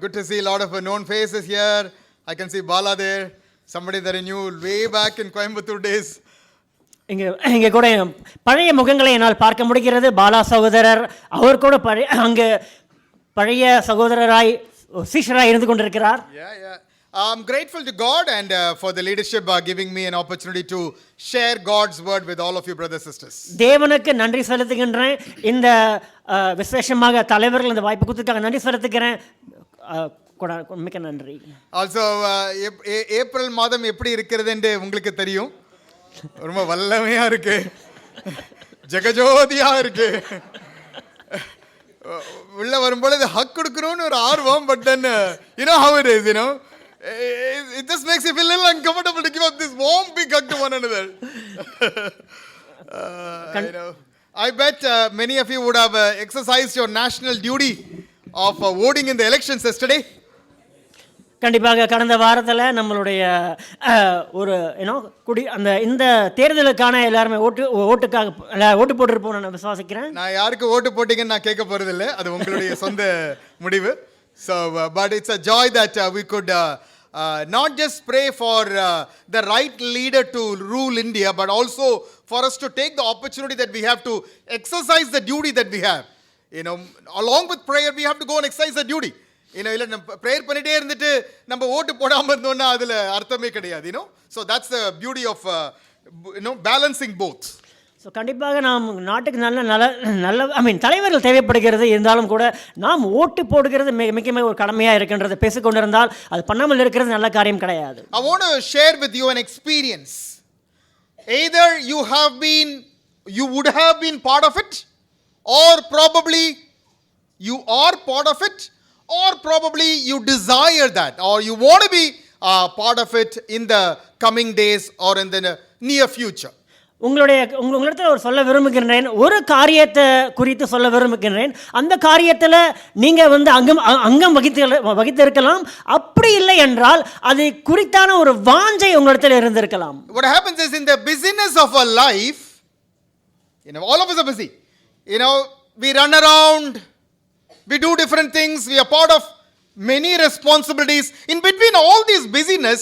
good to see a lot of known faces here. I can see Bala there, somebody that I knew way back in Coimbatore days. இங்கே கூட பழைய முகங்களை என்னால் பார்க்க முடிகிறது. பாலா சகோதரர் அவர் கூட அங்கே பழைய சகோதரராய் சீஷராய் இருந்து கொண்டிருக்கிறார். I'm grateful to God and for the leadership giving me an opportunity to share God's word with all of you brothers sisters. தேவனுக்கு நன்றி செலுத்துகின்றேன். இந்த விசேஷமாக தலைவர்கள் இந்த வாய்ப்பு கொடுத்ததுக்காக நன்றி செலுத்துகிறேன். மிக்க நன்றி. Also ஏப்ரல் மாதம் எப்படி இருக்கிறது என்று உங்களுக்கு தெரியும். ரொம்ப வல்லமையா இருக்கு, ஜெகஜோதியா இருக்கு. உள்ள வரும்பொழுது ஹக் கொடுக்கணும்னு ஒரு ஆர்வம். But then you know how it is, you know, it just makes you feel a little uncomfortable to give up this warm big hug to one another. You know, I bet many of you would have exercised your national duty of voting in the elections yesterday. கண்டிப்பாக கடந்த வாரத்தில் நம்மளுடைய ஒரு அந்த இந்த தேர்தலுக்கான எல்லாருமே ஓட்டு போட்டிருப்போம் நான் விசுவாசிக்கிறேன். நான் யாருக்கு ஓட்டு போட்டீங்கன்னு நான் கேட்க போறதில்லை, அது உங்களுடைய சொந்த முடிவு. So but it's a joy that we could not just pray for the right leader to rule India, but also for us to take the opportunity that we have to exercise the duty that we have. You know, along with prayer we have to go and exercise the duty. இல்லை நம்ம prayer பண்ணிட்டே இருந்துட்டு நம்ம ஓட்டு போடாமல் இருந்தோம்னா அதில் அர்த்தமே கிடையாது. So that's the beauty of balancing both. So கண்டிப்பாக நாம் நாட்டுக்கு நல்ல தலைவர்கள் தேவைப்படுகிறது. இருந்தாலும் கூட நாம் ஓட்டு போடுகிறது மிக ஒரு கடமையாக இருக்கின்றது. பேசிக்கொண்டிருந்தால் அது பண்ணாமல் இருக்கிறது நல்ல காரியம் கிடையாது. I want to share with you an experience. Either you would have been part of it, or probably you are part of it, or probably you desire that, or you want to be part of it in the coming days or in the near future. உங்களிடத்தில் ஒரு சொல்ல விரும்புகின்றேன், ஒரு காரியத்தை குறித்து சொல்ல விரும்புகின்றேன். அந்த காரியத்தில் நீங்கள் அங்கம் வகித்திருக்கலாம். அப்படி இல்லை என்றால் அது குறித்தான ஒரு வாஞ்சை உங்களிடத்தில் இருந்திருக்கலாம். What happens is, in the busyness of our life, all of us are busy. We run around, we do different things, we are part of many responsibilities. In between all this busyness,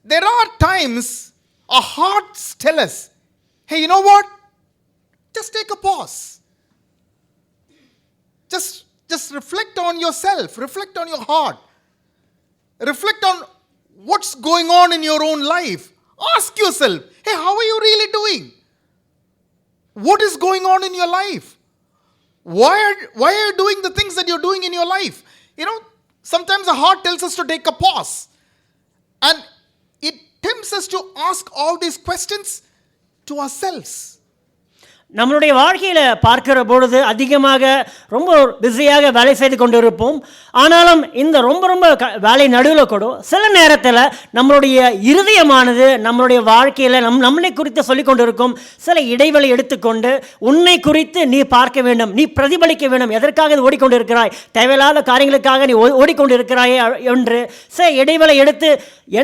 there are times our hearts tell us, hey, you know what? Just take a pause. Just reflect on yourself, reflect on your heart. Reflect on what's going on in your own life. Ask yourself, hey, how are you really doing? What is going on in your life? Why are you doing the things that you're doing in your life? Sometimes the heart tells us to take a pause. And it tempts us to ask all these questions to ourselves. நம்மளுடைய வாழ்க்கையில் பார்க்கிற பொழுது அதிகமாக ரொம்ப பிஸியாக வேலை செய்து கொண்டு இருப்போம். ஆனாலும் இந்த ரொம்ப வேலை நடுவில் கூட சில நேரத்தில் நம்மளுடைய இருதயமானது நம்மளுடைய வாழ்க்கையில் நம்மளை குறித்து சொல்லிக் கொண்டு இருக்கும். சில இடைவெளி எடுத்துக்கொண்டு உன்னை குறித்து நீ பார்க்க வேண்டும், நீ பிரதிபலிக்க வேண்டும், எதற்காக ஓடிக்கொண்டு இருக்கிறாய், தேவையில்லாத காரியங்களுக்காக நீ ஓடிக்கொண்டு இருக்கிறாயே என்று சில இடைவெளி எடுத்து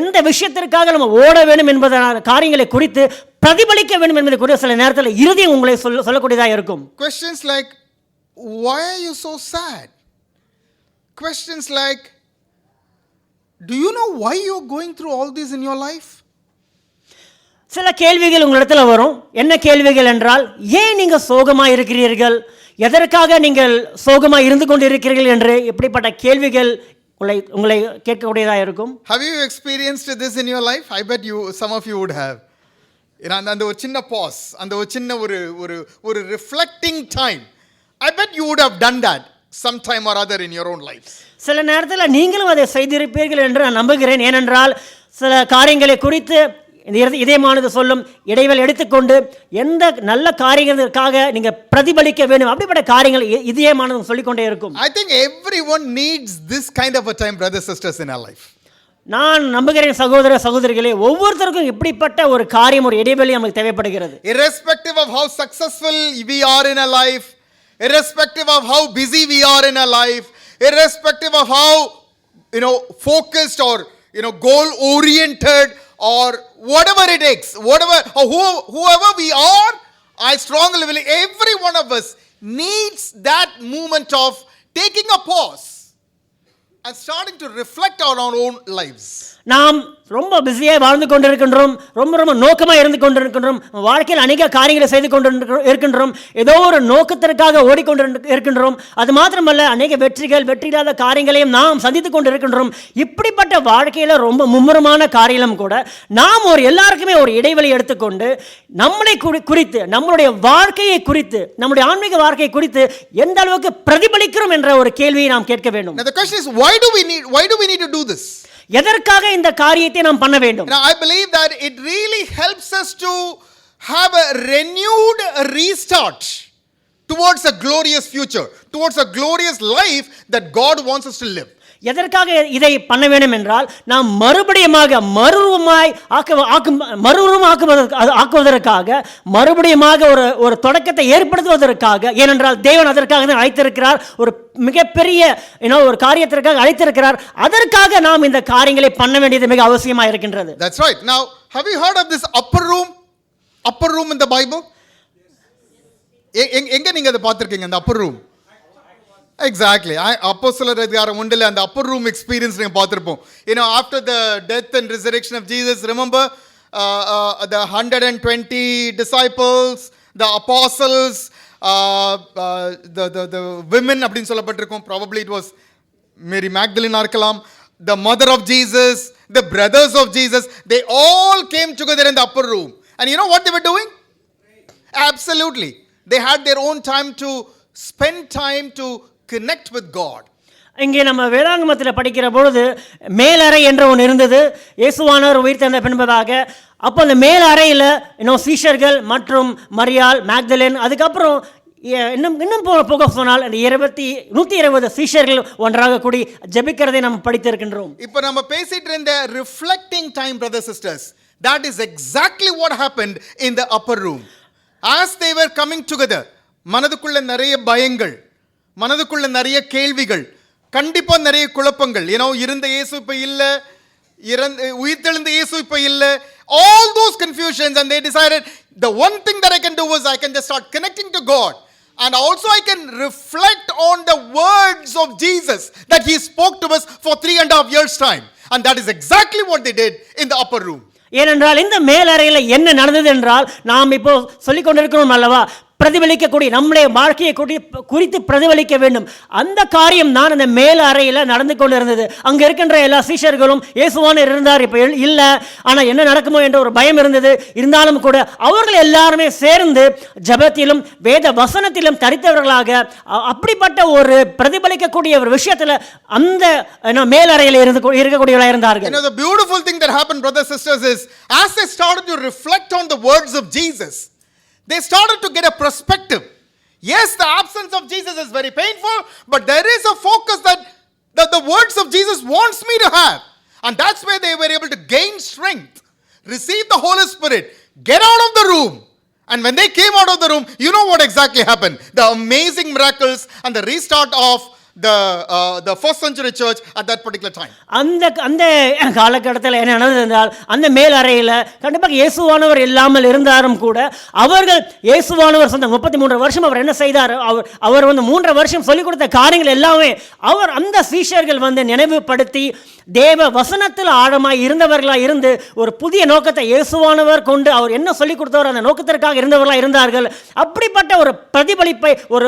எந்த விஷயத்திற்காக நம்ம ஓட வேண்டும் என்பதான காரியங்களை குறித்து பிரதிபலிக்க வேண்டும் என்பது கூட சில நேரத்தில் இருதயம் உங்களை சொல்லக்கூடியதாக இருக்கும். Questions like, why are you so sad? Questions like, do you know why you're going through all this in your life? சில கேள்விகள் உங்களிடத்தில் வரும். என்ன கேள்விகள் என்றால், ஏன் நீங்கள் சோகமாக இருக்கிறீர்கள், எதற்காக நீங்கள் சோகமாக இருந்து கொண்டு இருக்கிறீர்கள் என்று இப்படிப்பட்ட கேள்விகள் உங்களை கேட்கக்கூடியதாக இருக்கும். Have you experienced this in your life? I bet some of you would have. அந்த ஒரு சின்ன பாஸ், அந்த ஒரு சின்ன ஒரு reflecting time, I bet you would have done that sometime or other in your own lives. சில நேரத்தில் நீங்களும் அதை செய்திருப்பீர்கள் என்று நான் நம்புகிறேன். ஏனென்றால் சில காரியங்களை குறித்து இதயமானது சொல்லும், இடைவெளி எடுத்துக்கொண்டு எந்த நல்ல காரியங்களுக்காக நீங்கள் பிரதிபலிக்க வேண்டும், அப்படிப்பட்ட காரியங்கள் இதயமானது சொல்லிக்கொண்டே இருக்கும். I think everyone needs this kind of a time, brothers sisters, in our life. நான் நம்புகிறேன் சகோதர சகோதரிகளே, ஒவ்வொருத்தருக்கும் இப்படிப்பட்ட ஒரு காரியம், ஒரு இடைவெளி நமக்கு தேவைப்படுகிறது. Irrespective of how successful we are in our life, irrespective of how busy we are in our life, irrespective of how focused or goal oriented or whatever it takes, whoever we are, I strongly believe every one of us needs that moment of taking a pause, and starting to reflect on our own lives. நாம் ரொம்ப பிஸியாக வாழ்ந்து கொண்டிருக்கின்றோம், ரொம்ப ரொம்ப நோக்கமாக இருந்து கொண்டிருக்கின்றோம், வாழ்க்கையில் அநேக காரியங்களை செய்து கொண்டு இருக்கின்றோம், ஏதோ ஒரு நோக்கத்திற்காக ஓடிக்கொண்டு இருக்கின்றோம். அது மாத்திரமல்ல, அநேக வெற்றியில்லாத காரியங்களையும் நாம் சந்தித்து கொண்டு இருக்கின்றோம். இப்படிப்பட்ட வாழ்க்கையில் ரொம்ப மும்முரமான காரியம் கூட நாம் எல்லாருக்குமே ஒரு இடைவெளி எடுத்துக்கொண்டு நம்மளை குறித்து, நம்மளுடைய வாழ்க்கையை குறித்து, நம்முடைய ஆன்மீக வாழ்க்கையை குறித்து எந்த அளவுக்கு பிரதிபலிக்கிறோம் என்ற ஒரு கேள்வியை நாம் கேட்க வேண்டும். Now the question is, why do we need to do this? எதற்காக இந்த காரியத்தை நாம் பண்ண வேண்டும்? Now I believe that it really helps us to have a renewed restart towards a glorious future, towards a glorious life that God wants us to live. எதற்காக இதை பண்ண வேண்டும் என்றால், நாம் ஆக்குவதற்காக, மறுபடியுமாக ஒரு தொடக்கத்தை ஏற்படுத்துவதற்காக. ஏனென்றால் தேவன் அதற்காக தான் அழைத்திருக்கிறார், ஒரு மிகப்பெரிய ஒரு காரியத்திற்காக அழைத்திருக்கிறார். அதற்காக நாம் இந்த காரியங்களை பண்ண வேண்டியது மிக அவசியமாக இருக்கின்றது. That's right. Now, have you heard of this upper room in the Bible? எங்க நீங்க அதை பார்த்திருக்கீங்க, அந்த upper room? Exactly. அப்போஸ்தலர் அதிகாரம் 1 அந்த upper room experience நீங்க பார்த்திருப்போம். After the death and resurrection of Jesus, remember the 120 disciples, the apostles, the women அப்படின்னு சொல்லப்பட்டிருக்கும். Probably it was Mary Magdalene இருக்கலாம், the mother of Jesus, the brothers of Jesus, they all came together in the upper room. And you know what they were doing? Absolutely. They had their own time to spend time to connect with God. இங்கே நம்ம வேதாங்கமத்தில் படிக்கிற பொழுது மேலறை என்ற ஒன்று இருந்தது. இயேசுவானவர் உயிர்த்தெழுந்த பின்பதாக அப்போ அந்த மேல் அறையில் சீஷர்கள் மற்றும் மரியாள், மேக்தலேன், அதுக்கப்புறம் இன்னும் போக சொன்னால் அந்த 120 சீஷர்கள் ஒன்றாக கூடி ஜெபிக்கிறதை நம்ம படித்திருக்கின்றோம். இப்போ நம்ம பேசிட்டு இருந்த reflecting time, brothers sisters, that is exactly what happened in the upper room. As they were coming together, மனதுக்குள்ள நிறைய பயங்கள், மனதுக்குள்ள நிறைய கேள்விகள், கண்டிப்பா நிறைய குழப்பங்கள். இருந்த இயேசு இப்ப இல்ல, உயிர்த்தெழுந்த இயேசு இப்ப இல்ல, all those confusions, and they decided the one thing that I can do is I can just start connecting to God, and also I can reflect on the words of Jesus that he spoke to us for 3.5 years time, and that is exactly what they did in the upper room. ஏனென்றால் இந்த மேலறையில் என்ன நடந்தது என்றால், நாம் இப்போ சொல்லிக் கொண்டிருக்கிறோம் அல்லவா, பிரதிபலிக்கக்கூடிய நம்முடைய வாழ்க்கையை குறித்து பிரதிபலிக்க வேண்டும். அந்த காரியம் தான் அந்த மேல் அறையில் நடந்து கொண்டு இருந்தது. அங்கே இருக்கின்ற எல்லா சீஷர்களும் இயேசுவானவர் இருந்தார், இப்போ இல்லை, ஆனால் என்ன நடக்குமோ என்ற ஒரு பயம் இருந்தது. இருந்தாலும் கூட அவர்கள் எல்லாருமே சேர்ந்து ஜெபத்திலும் வேத வசனத்திலும் தரித்தவர்களாக அப்படிப்பட்ட ஒரு பிரதிபலிக்கக்கூடிய ஒரு விஷயத்தில் அந்த மேல் அறையில் இருக்கக்கூடியவர்களாக இருந்தார்கள். The beautiful thing that happened, brothers and sisters, is as they started to reflect on the words of Jesus, they started to get a perspective. Yes, the absence of Jesus is very painful, but there is a focus that the words of Jesus wants me to have. And that's where they were able to gain strength, receive the Holy Spirit, get out of the room. And when they came out of the room, you know what exactly happened? The amazing miracles and the restart of the first century church at that particular time. அந்த காலகட்டத்தில் என்ன நடந்தது என்றால், அந்த மேல் அறையில் கண்டிப்பாக இயேசுவானவர் இல்லாமல் இருந்தாலும் கூட அவர்கள் இயேசுவானவர் சொந்த 33 வருஷம் அவர் என்ன செய்தார், அவர் 3 வருஷம் சொல்லிக் கொடுத்த காரியங்கள் எல்லாமே அவர் அந்த சீஷர்கள் நினைவுபடுத்தி தேவ வசனத்தில் ஆழமாய் இருந்தவர்களாக இருந்து ஒரு புதிய நோக்கத்தை இயேசுவானவர் கொண்டு அவர் என்ன சொல்லிக் கொடுத்தவர் அந்த நோக்கத்திற்காக இருந்தவர்களாக இருந்தார்கள். அப்படிப்பட்ட ஒரு பிரதிபலிப்பை ஒரு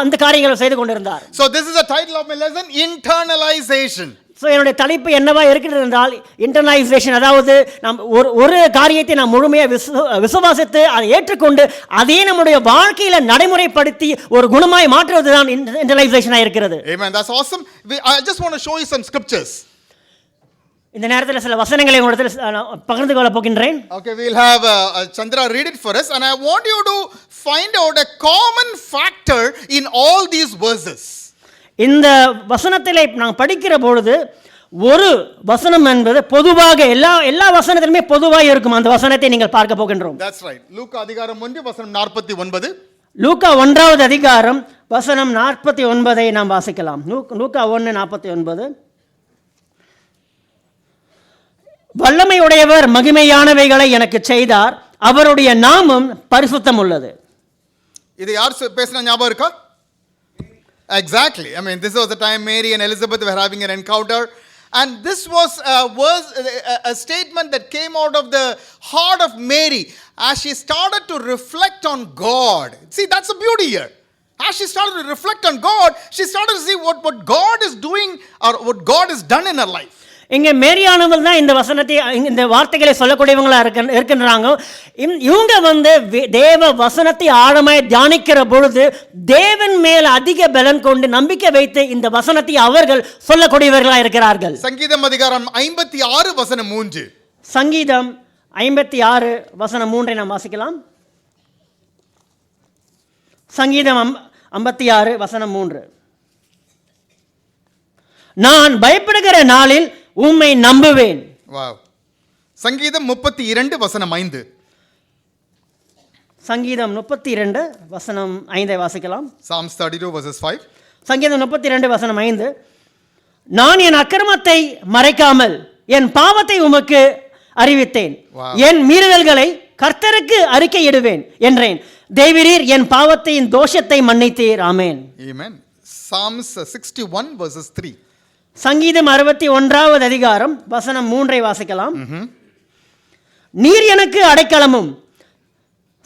அந்த காரியங்களை செய்து கொண்டிருந்தார். So this is the title of my lesson, internalization. என்னுடைய தலைப்பு என்னவா இருக்கிறது என்றால் இன்டர்னலைசேஷன். அதாவது நாம் ஒரு காரியத்தை நாம் முழுமையாக விசுவாசித்து அதை ஏற்றுக்கொண்டு அதே நம்முடைய வாழ்க்கையில நடைமுறைப்படுத்தி ஒரு குணமாய் மாற்றுவதுதான் இன்டர்னலைசேஷனா இருக்கிறது. Amen. That's awesome. I just want to show you some scriptures. இந்த நேரத்தில் சில வசனங்களை உங்களிடத்தில் பகிர்ந்து கொள்ள போகின்றேன். Okay, we'll have Chandra read it for us, and I want you to find out a common factor in all these verses. இந்த வசனத்திலே நான் படிக்கிற பொழுது ஒரு வசனம் என்பது பொதுவாக எல்லா வசனத்திலுமே பொதுவாக இருக்கும். அந்த வசனத்தை நீங்கள் பார்க்க போகின்றோம். That's right. லூக்கா அதிகாரம் 1 வசனம் 49. லூக்கா 1வது அதிகாரம் வசனம் 49 நாம் வாசிக்கலாம். லூக்கா 1:49. வல்லமை உடையவர் மகிமையானவைகளை எனக்கு செய்தார், அவருடைய நாமம் பரிசுத்தம் உள்ளது. இது யார் பேசின ஞாபகம் இருக்கா? Exactly. I mean, this was the time Mary and Elizabeth were having an encounter. And this was a statement that came out of the heart of Mary as she started to reflect on God. See, that's the beauty here. As she started to reflect on God, she started to see what God is doing or what God has done in her life. இங்கே மேரியானவர்கள் தான் இந்த வசனத்தை இந்த வார்த்தைகளை சொல்லக்கூடியவங்களா இருக்கின்றாங்க. இவங்க வந்து தேவ வசனத்தை ஆழமாய் தியானிக்கிற பொழுது தேவன் மேல் அதிக பலன் கொண்டு நம்பிக்கை வைத்து இந்த வசனத்தை அவர்கள் சொல்லக்கூடியவர்களா இருக்கிறார்கள். சங்கீதம் அதிகாரம் 56 வசனம் 3. சங்கீதம் 56 வசனம் 3 நாம் வாசிக்கலாம். சங்கீதம் 56 வசனம் 3. நான் பயப்படுகிற நாளில் உம்மை நம்புவேன். வாவ். சங்கீதம் 32 வசனம் 5. சங்கீதம் 32 வசனம் 5 வாசிக்கலாம். Psalms 32 verses 5. சங்கீதம் 32 வசனம் 5. நான் என் அக்கிரமத்தை மறைக்காமல் என் பாவத்தை உமக்கு அறிவித்தேன். என் மீறுதல்களை கர்த்தருக்கு அறிக்கையிடுவேன் என்றேன். தேவரீர் என் பாவத்தின் தோஷத்தை மன்னித்தீர். ஆமென். Amen. Psalms 61 verses 3. சங்கீதம் 61வது அதிகாரம் வசனம் 3 வாசிக்கலாம். நீர் எனக்கு அடைக்கலமும்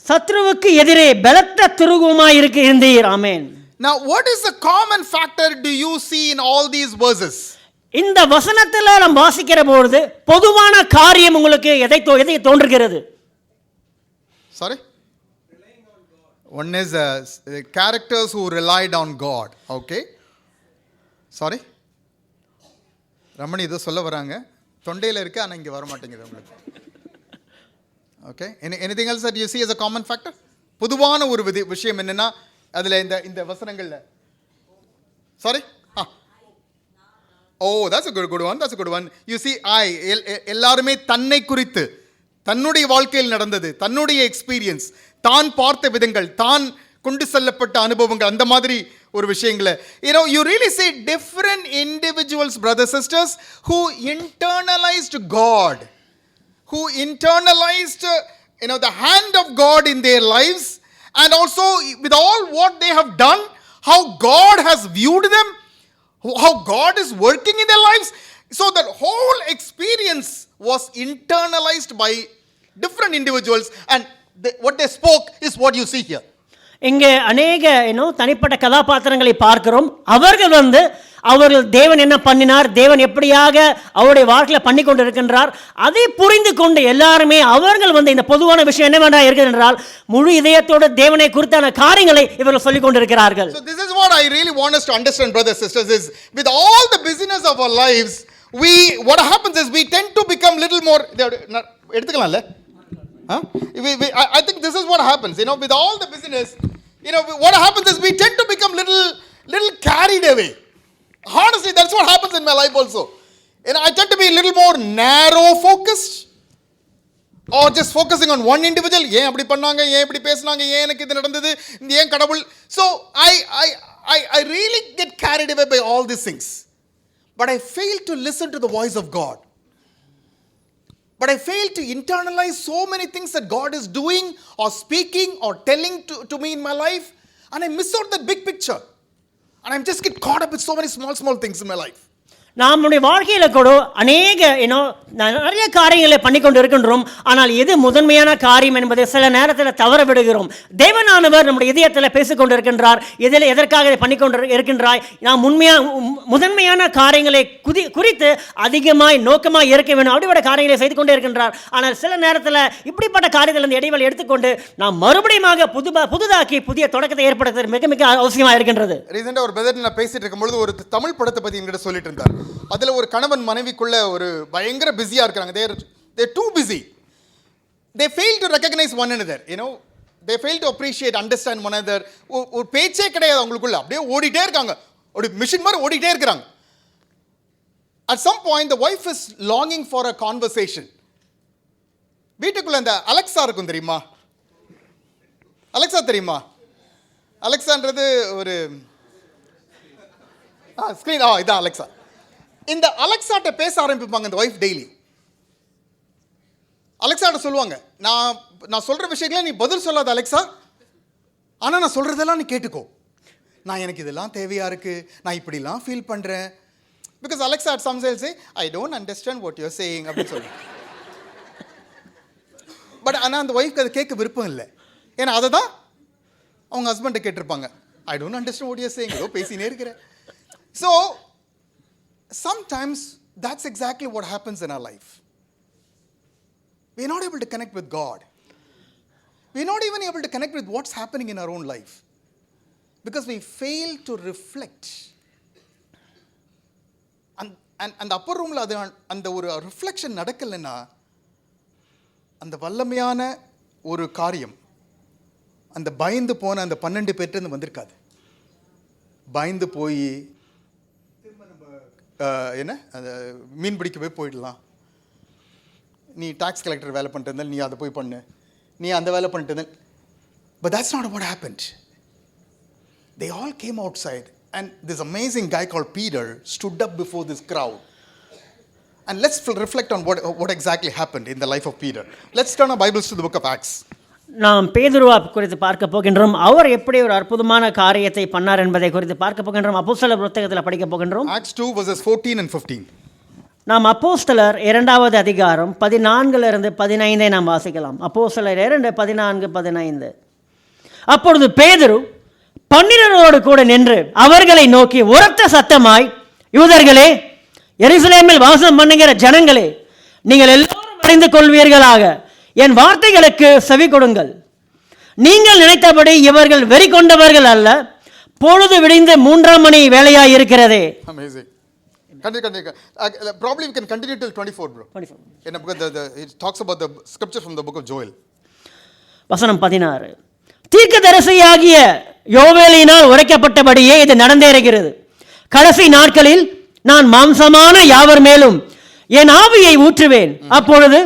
சத்ருவுக்கு எதிரே பலத்த துருகமாய் இருந்தீர். ஆமென். Now what is the common factor do you see in all these verses? இந்த வசனத்தில் நாம் வாசிக்கிற பொழுது பொதுவான காரியம் உங்களுக்கு எதை தோன்றுகிறது? Sorry? One is characters who relied on God. Okay? Sorry? Ramani ஏதோ சொல்ல வராங்க, தொண்டையில் இருக்கு ஆனால் இங்கே வர மாட்டேங்குது உங்களுக்கு. Okay, anything else that you see as a common factor? பொதுவான ஒரு விஷயம் என்னன்னா அதில் இந்த வசனங்களில் sorry that's a good one, that's a good one. You see, எல்லாருமே தன்னை குறித்து தன்னுடைய வாழ்க்கையில் நடந்தது, தன்னுடைய எக்ஸ்பீரியன்ஸ், தான் பார்த்த விதங்கள், தான் கொண்டு செல்லப்பட்ட அனுபவங்கள், அந்த மாதிரி ஒரு விஷயங்களை you really see different individuals, brothers, sisters, who internalized God, who internalized the hand of God in their lives, and also with all what they have done, how God has viewed them, how God is working in their lives. So the whole experience was internalized by different individuals, and what they spoke is what you see here. இங்கே அநேக தனிப்பட்ட கதாபாத்திரங்களை பார்க்கிறோம். அவர்கள் தேவன் என்ன பண்ணினார், தேவன் எப்படியாக அவருடைய வாழ்க்கையில் பண்ணி கொண்டு இருக்கின்றார், அதை புரிந்து கொண்டு எல்லாருமே அவர்கள் இந்த பொதுவான விஷயம் என்னவென்றா இருக்கிறது என்றால் முழு இதயத்தோடு தேவனை குறித்தான காரியங்களை இவர்கள் சொல்லிக் கொண்டிருக்கிறார்கள். So this is what I really want us to understand, brothers, sisters, is with all the busyness of our lives, what happens is we tend to become little more எடுத்துக்கலாம்ல. I think this is what happens, with all the busyness, what happens is we tend to become little carried away. Honestly, that's what happens in my life also. I tend to be a little more narrow focused, or just focusing on one individual. ஏன் அப்படி பண்ணாங்க, ஏன் இப்படி பேசினாங்க, ஏன் எனக்கு இது நடந்தது, ஏன் கடவுள். So I really get carried away by all these things, but I fail to listen to the voice of God. But I fail to internalize so many things that God is doing or speaking or telling to me in my life, and I miss out that big picture, and I just get caught up with so many small things in my life. நம்முடைய வாழ்க்கையில் கூட அநேக நிறைய காரியங்களை பண்ணி கொண்டு இருக்கின்றோம். ஆனால் எது முதன்மையான காரியம் என்பதை சில நேரத்தில் தவற விடுகிறோம். தேவனானவர் நம்முடைய இதயத்தில் பேசிக்கொண்டு இருக்கின்றார். இதில் எதற்காக இதை பண்ணி கொண்டு இருக்கின்றாய், நாம் முதன்மையான காரியங்களை குறித்து அதிகமாய் நோக்கமாக இருக்க வேண்டும், அப்படிப்பட்ட காரியங்களை செய்து கொண்டே இருக்கின்றார். ஆனால் சில நேரத்தில் இப்படிப்பட்ட காரியத்தில் இடைவெளி எடுத்துக்கொண்டு நாம் மறுபடியும் புதுதாக்கி புதிய தொடக்கத்தை ஏற்படுத்துவது மிக மிக அவசியமாக இருக்கின்றது. ரீசெண்டாக ஒரு பிரதர் நான் பேசிட்டு இருக்கும்பொழுது ஒரு தமிழ் படத்தை பற்றி என்கிட்ட சொல்லிட்டு இருந்தார். அதில் ஒரு கணவன் மனைவிக்குள்ள ஒரு பயங்கர பிஸியாக இருக்கிறாங்க. they're too busy. They fail to recognize one another. They fail to appreciate, understand one another. ஒரு பேச்சே கிடையாது அவங்களுக்குள்ள, அப்படியே ஓடிட்டே இருக்காங்க, ஒரு மிஷின் மாதிரி ஓடிட்டே இருக்கிறாங்க. At some point the wife is longing for a conversation. வீட்டுக்குள்ள அந்த அலெக்சா இருக்கும் தெரியுமா? அலெக்சா தெரியுமா? அலெக்சான்றது ஒரு ஸ்க்ரீன், இதான் அலெக்சா. இந்த அலெக்சாட்ட பேச ஆரம்பிப்பாங்க இந்த வைஃப் டெய்லி. அலெக்சாட்ட சொல்லுவாங்க, நான் சொல்ற விஷயங்கள நீ பதில் சொல்லாத அலெக்சா, ஆனால் நான் சொல்றதெல்லாம் நீ கேட்டுக்கோ. நான் எனக்கு இதெல்லாம் தேவையா இருக்கு, நான் இப்படிலாம் ஃபீல் பண்றேன். Because Alexa at some say I don't understand what you're saying அப்படின்னு சொல்லி. பட் ஆனால் அந்த ஒய்ஃப்க்கு அது கேட்க விருப்பம் இல்லை. ஏன்னா அதை தான் அவங்க ஹஸ்பண்டை கேட்டிருப்பாங்க. I don't understand what you saying, ஏதோ பேசினே இருக்கிறேன். So sometimes that's exactly what happens in our life. We are not able to connect with God. We are not even able to connect with what's happening in our own life because we fail to reflect. அந்த அப்பர் ரூமில் அது அந்த ஒரு reflection நடக்கலைன்னா அந்த வல்லமையான ஒரு காரியம் அந்த பயந்து போன அந்த 12 பேர்ட்டு வந்திருக்காது. பயந்து போய் திரும்ப நம்ம என்ன அந்த மீன் பிடிக்க போயிடலாம். நீ டாக்ஸ் கலெக்டர் வேலை பண்ணிட்டு இருந்தால் நீ அதை போய் பண்ணு, நீ அந்த வேலை பண்ணிட்டு இருந்தால். But that's not what happened. They all came outside and this amazing guy called Peter stood up before this crowd. And let's reflect on what exactly happened in the life of Peter. Let's turn our Bibles to the book of Acts. நாம் பேதுருவா குறித்து பார்க்க போகின்றோம். அவர் எப்படி ஒரு அற்புதமான காரியத்தை பண்ணார் என்பதை குறித்து பார்க்க போகின்றோம். அப்போஸ்தலர் புத்தகத்தில் படிக்க போகின்றோம். Acts 2 verses 14 and 15. நாம் அப்போஸ்தலர் 2வது அதிகாரம் 14 15 நாம் வாசிக்கலாம். அப்போஸ்தலர் 2 14 15. அப்பொழுது பேதுரு 12 கூட நின்று அவர்களை நோக்கி உரத்த சத்தமாய், யூதர்களே, எருசலேமில் வாசம் பண்ணுகிற ஜனங்களே, நீங்கள் எல்லோரும் அறிந்து கொள்வீர்களாக, என் வார்த்தைகளுக்கு செவி கொடுங்கள். நீங்கள் நினைத்தபடி இவர்கள் வெறி கொண்டவர்கள் அல்ல, பொழுது விடிந்து 3ஆம் மணி வேளையாய் இருக்கிறதே. Amazing. Continue. Probably we can continue till 24, bro. 24. Because it talks about the scripture from the book of Joel. வசனம் 16. தீர்க்கதரிசியாகிய யோவேலினால் உரைக்கப்பட்டபடியே இது நடந்தேறுகிறது. கடைசி நாட்களில் நான் மாம்சமான யாவர் மேலும் என் ஆவியை ஊற்றுவேன். அப்பொழுது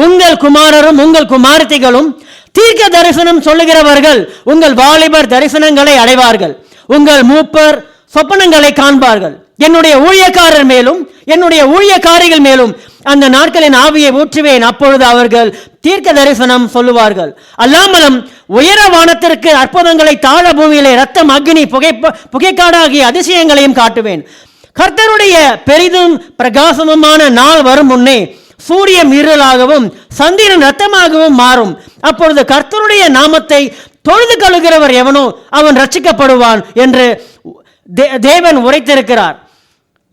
உங்கள் குமாரரும் உங்கள் குமாரத்திகளும் தீர்க்க தரிசனம் சொல்லுகிறவர்கள் உங்கள் வாலிபர் தரிசனங்களை அடைவார்கள். உங்கள் மூப்பர் சொப்பனங்களை காண்பார்கள். என்னுடைய ஊழியக்காரர் மேலும் என்னுடைய ஊழியக்காரிகள் மேலும் அந்த நாட்களின் ஆவியை ஊற்றுவேன். அப்பொழுது அவர்கள் தீர்க்க தரிசனம் சொல்லுவார்கள். அல்லாமலும் உயர வானத்திற்கு அற்புதங்களை, தாழ பூமியிலே ரத்தம், அக்னி, புகைக்காடாகிய அதிசயங்களையும் காட்டுவேன். கர்த்தருடைய பெரிதும் பிரகாசமுமான நாள் வரும் முன்னே சூரியன் இருளாகவும் சந்திரன் ரத்தமாகவும் மாறும். அப்பொழுது கர்த்தருடைய நாமத்தை தொழுது கொள்கிறவர் எவனோ அவன் ரட்சிக்கப்படுவான் என்று தேவன் உரைத்திருக்கிறார்.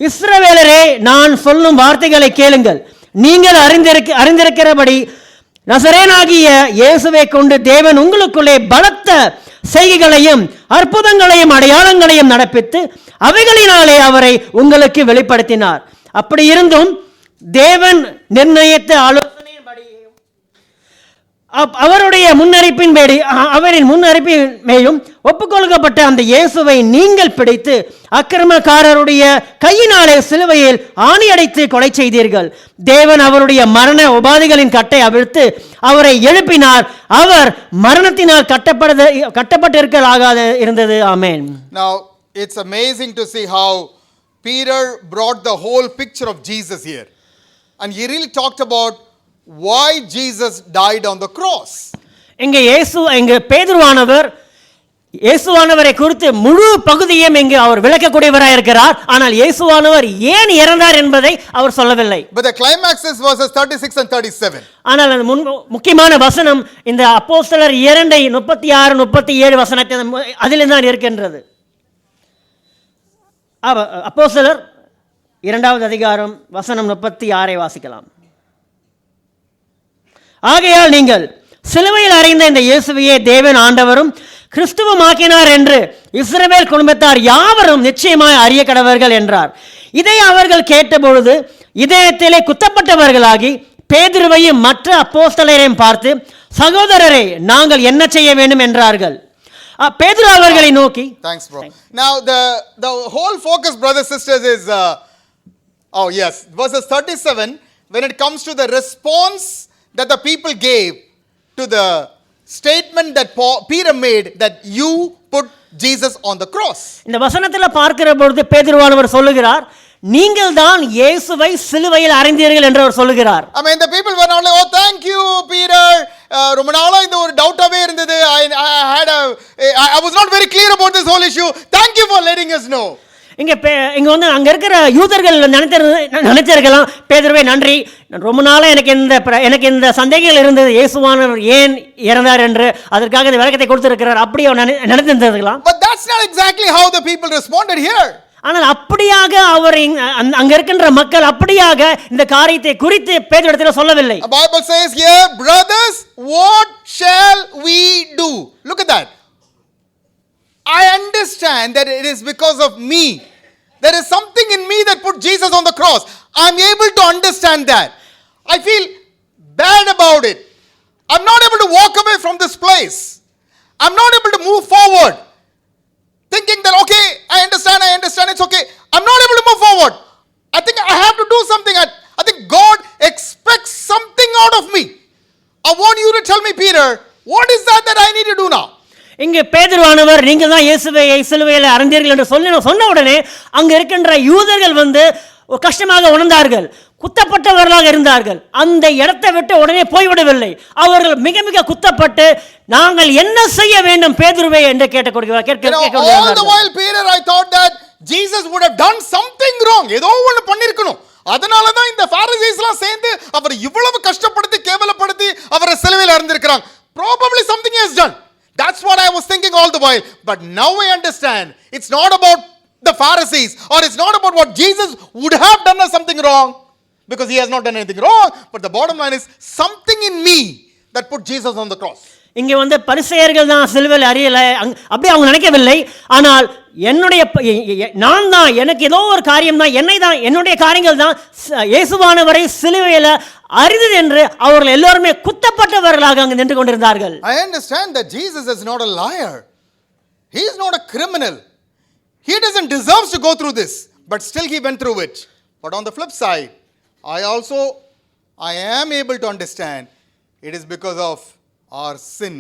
இஸ்ரவேலரே, நான் சொல்லும் வார்த்தைகளை கேளுங்கள். நீங்கள் அறிந்திருக்கிறபடி நசரேனாகிய இயேசுவை கொண்டு தேவன் உங்களுக்குள்ளே பலத்த செய்கைகளையும் அற்புதங்களையும் அடையாளங்களையும் நடப்பித்து அவைகளினாலே அவரை உங்களுக்கு வெளிப்படுத்தினார். அப்படி இருந்தும் தேவன் நிர்ணயித்த ஆலோசனையின்படி அவருடைய அவரின் முன்னறிப்பின்மேலும் ஒப்புக்கொள்கப்பட்ட அந்த இயேசுவை நீங்கள் பிடித்து அக்கிரமக்காரருடைய கையினாலே சிலுவையில் ஆணியடைத்து கொலை செய்தீர்கள். தேவன் அவருடைய மரண உபாதிகளின் கட்டை அவிழ்த்து அவரை எழுப்பினார். அவர் மரணத்தினால் கட்டப்பட்டிருக்கலாகாத இருந்தது. ஆமென். Now it's amazing to see how Peter brought the whole picture of Jesus here, and he really talked about why Jesus died on the cross. இங்கே இயேசுவானவரை குறித்து முழு பகுதியும் இங்கு அவர் விளக்கக்கூடியவராக இருக்கிறார். ஆனால் இயேசுவானவர் ஏன் இறந்தார் என்பதை அவர் சொல்லவில்லை. But the climax is verses 36 and 37. ஆனால் அந்த முக்கியமான வசனம் இந்த அப்போஸ்தலர் 2 36 37 வசனத்தை அதில் தான் இருக்கின்றது. அப்போஸ்தலர் 2வது அதிகாரம் வசனம் 36 வாசிக்கலாம். ஆகையால் நீங்கள் சிலுவையில் அறைந்த இந்த இயேசுவையே தேவன் ஆண்டவரும் கிறிஸ்துவமாக்கினார் என்று இஸ்ரவேல் குடும்பத்தார் யாவரும் நிச்சயமாய் அறிய கடவர்கள் என்றார். இதை அவர்கள் கேட்டபொழுது இதயத்திலே குத்தப்பட்டவர்களாகி பேதுருவையும் மற்ற அப்போஸ்தலரையும் பார்த்து, சகோதரரே, நாங்கள் என்ன செய்ய வேண்டும் என்றார்கள். பேதுரு அவர்களை நோக்கி, thanks bro. Now the whole focus, brothers sisters, is verses 37 when it comes to the response that the people gave to the statement that Peter made that you put Jesus on the cross. இந்த வசனத்தில் பார்க்கிற பொழுது பேதுருவானவர் சொல்லுகிறார், நீங்கள் தான் இயேசுவை சிலுவையில் அறைந்தீர்கள் என்று அவர் சொல்லுகிறார். I mean, the people were not like, oh thank you Peter, ரொம்ப நாளா இந்த ஒரு டவுட்டாவே இருந்தது, I was not very clear about this whole issue, thank you for letting us know. இங்க வந்து அங்க இருக்கிற யூதர்கள் நினைச்சிருக்கலாம், பேதுருவே நன்றி, ரொம்ப நாளா எனக்கு இந்த சந்தேகங்கள் இருந்தது, இயேசுவானவர் ஏன் இறந்தார் என்று, அதற்காக இந்த விளக்கத்தை கொடுத்திருக்கிறார், அப்படி நினைத்திருக்கலாம். But that's not exactly how the people responded here. ஆனால் அப்படியாக அவர் அங்க இருக்கின்ற மக்கள் அப்படியாக இந்த காரியத்தை குறித்து பேதுருவிடத்தில் சொல்லவில்லை. The Bible says here, brothers, what shall we do? Look at that. I understand that it is because of me. There is something in me that put Jesus on the cross. I'm able to understand that. I feel bad about it. I'm not able to walk away from this place. I'm not able to move forward. Thinking that, okay, I understand, it's okay. I'm not able to move forward. I think I have to do something. I think God expects something out of me. I want you to tell me, Peter, what is that I need to do now? இங்கே பேதுருவானவர் நீங்க தான் இயேசுவை சிலுவையில் அறைந்தீர்கள் என்று சொன்ன உடனே அங்க இருக்கின்ற யூதர்கள் வந்து கஷ்டமாக உணர்ந்தார்கள், குத்தப்பட்டவர்களாக இருந்தார்கள். அந்த இடத்தை விட்டு உடனே போய்விடவில்லை. அவர்கள் மிக மிக குத்தப்பட்டு நாங்கள் என்ன செய்ய வேண்டும் பேதுருவே என்று all the while Peter, I thought that Jesus would have done something wrong. ஏதோ ஒன்னு பண்ணிருக்கணும். அதனால தான் இந்த பாரிசீஸ்லாம் சேர்ந்து அவர் இவ்வளவு கஷ்டப்படுத்தி கேவலப்படுத்தி அவரை சிலுவையில் அறைந்திருக்கிறாங்க. Probably something he has done. That's what I was thinking all the while. But now I understand. It's not about the Pharisees, or it's not about what Jesus would have done or something wrong, because he has not done anything wrong. But the bottom line is something in me that put Jesus on the cross. இங்கே வந்து பரிசேயர்கள் தான் சிலுவையில் அறியலை அப்படி அவங்க நினைக்கவில்லை. ஆனால் நான் தான், எனக்கு ஏதோ ஒரு காரியம் தான், என்னுடைய காரியங்கள் தான் இயேசுவானவரை சிலுவையில் அறிந்தது என்று அவர்கள் எல்லோருமே குத்தப்பட்டவர்களாக அங்கு நின்று கொண்டிருந்தார்கள். I understand that Jesus is not a liar. He is not a criminal. He doesn't deserve to go through this, but still he went through it. But on the flip side, I am able to understand it is because of our sin.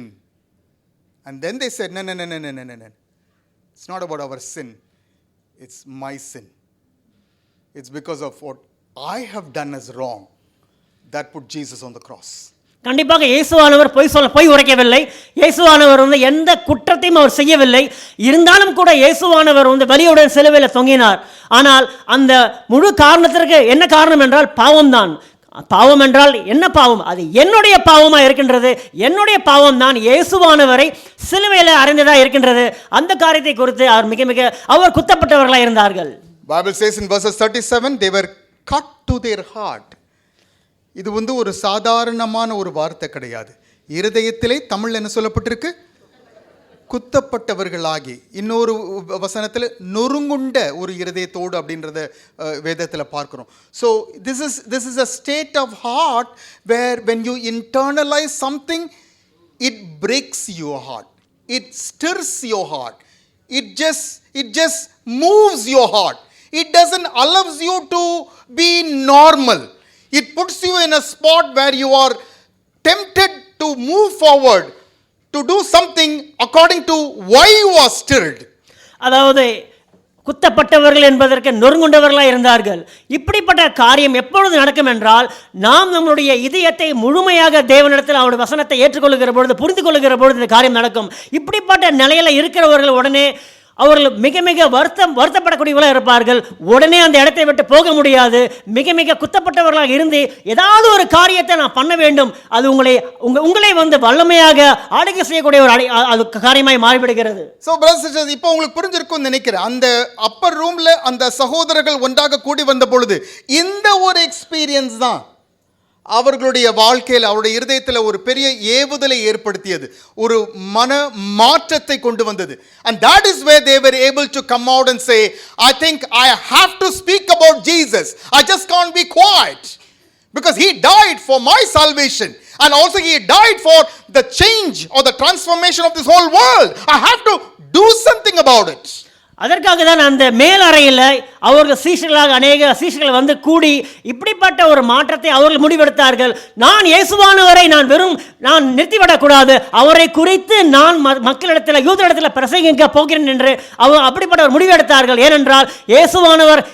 And then they said, no. It's not about our sin. It's my sin. It's because of what I have done as wrong that put Jesus on the cross. கண்டிப்பாக இயேசுவானவர் பொய் உரைக்கவில்லை. இயேசுவானவர் வந்து எந்த குற்றத்தையும் அவர் செய்யவில்லை. இருந்தாலும் கூட இயேசுவானவர் வந்து வலியுடன் சிலுவையில் தொங்கினார். ஆனால் அந்த முழு காரணத்திற்கு என்ன காரணம் என்றால் பாவம்தான். பாவம் என்றால் என்ன பாவம்? அது என்னுடைய பாவமாக இருக்கின்றது. என்னுடைய பாவம் தான் இயேசுவானவரை சிலுவையில் அறைந்ததா இருக்கின்றது. அந்த காரியத்தை குறித்து அவர் குத்தப்பட்டவர்களாக இருந்தார்கள். Bible says in verses 37, they were cut to their heart. இது வந்து ஒரு சாதாரணமான ஒரு வார்த்தை கிடையாது. இருதயத்திலே தமிழ் என்ன சொல்லப்பட்டிருக்கு? குத்தப்பட்டவர்களாகி. இன்னொரு வசனத்தில் நொறுங்குண்ட ஒரு இருதயத்தோடு அப்படின்றத வேதத்தில் பார்க்கிறோம். So this is a state of heart where when you internalize something, it breaks your heart, it stirs your heart, it just moves your heart. It doesn't allows you to be normal. It puts you in a spot where you are tempted to move forward, to do something according to why you are stirred. அதாவது குத்தப்பட்டவர்கள் என்பதற்கு நொறுங்குண்டவர்களாக இருந்தார்கள். இப்படிப்பட்ட காரியம் எப்பொழுது நடக்கும் என்றால், நாம் நம்முடைய இதயத்தை முழுமையாக தேவனிடத்தில் அவருடைய வசனத்தை ஏற்றுக்கொள்ளுகிற பொழுது, புரிந்து கொள்ளுகிற பொழுது இந்த காரியம் நடக்கும். இப்படிப்பட்ட நிலையில் இருக்கிறவர்கள் உடனே அவர்கள் மிக வருத்தப்படக்கூடியவர்களாக இருப்பார்கள். உடனே அந்த இடத்தை விட்டு போக முடியாது. மிக குத்தப்பட்டவர்களாக இருந்து ஏதாவது ஒரு காரியத்தை நான் பண்ண வேண்டும். அது உங்களை வந்து வல்லமையாக ஆளுகை செய்யக்கூடிய ஒரு காரியமாய் மாறிவிடுகிறது. So brothers and sisters, இப்போ உங்களுக்கு புரிஞ்சிருக்கும்னு நினைக்கிறேன். அந்த அப்பர் ரூம்ல அந்த சகோதரர்கள் ஒன்றாக கூடி வந்த பொழுது இந்த ஒரு எக்ஸ்பீரியன்ஸ் தான் அவர்களுடைய வாழ்க்கையில், அவருடைய இருதயத்தில் ஒரு பெரிய ஏவுதலை ஏற்படுத்தியது, ஒரு மன மாற்றத்தை கொண்டு வந்தது. And that is where they were able to come out and say, I think I have to speak about Jesus. I just can't be quiet. Because he died for my salvation. And also he died for the change or the transformation of this whole world. I have to do something about it. அதற்காக தான் அந்த மேலறையில் அவர்கள் சீஷர்களாக அநேக சீஷர்கள் வந்து கூடி இப்படிப்பட்ட ஒரு மாற்றத்தை அவர்கள் முடிவெடுத்தார்கள். நான் இயேசுவானவரை நான் நிறுத்திவிடக்கூடாது, அவரை குறித்து நான் மக்களிடத்தில் யூதரிடத்தில் பிரசங்கிக்க போகிறேன் என்று அப்படிப்பட்ட ஒரு முடிவெடுத்தார்கள். ஏனென்றால் இயேசுவானவர்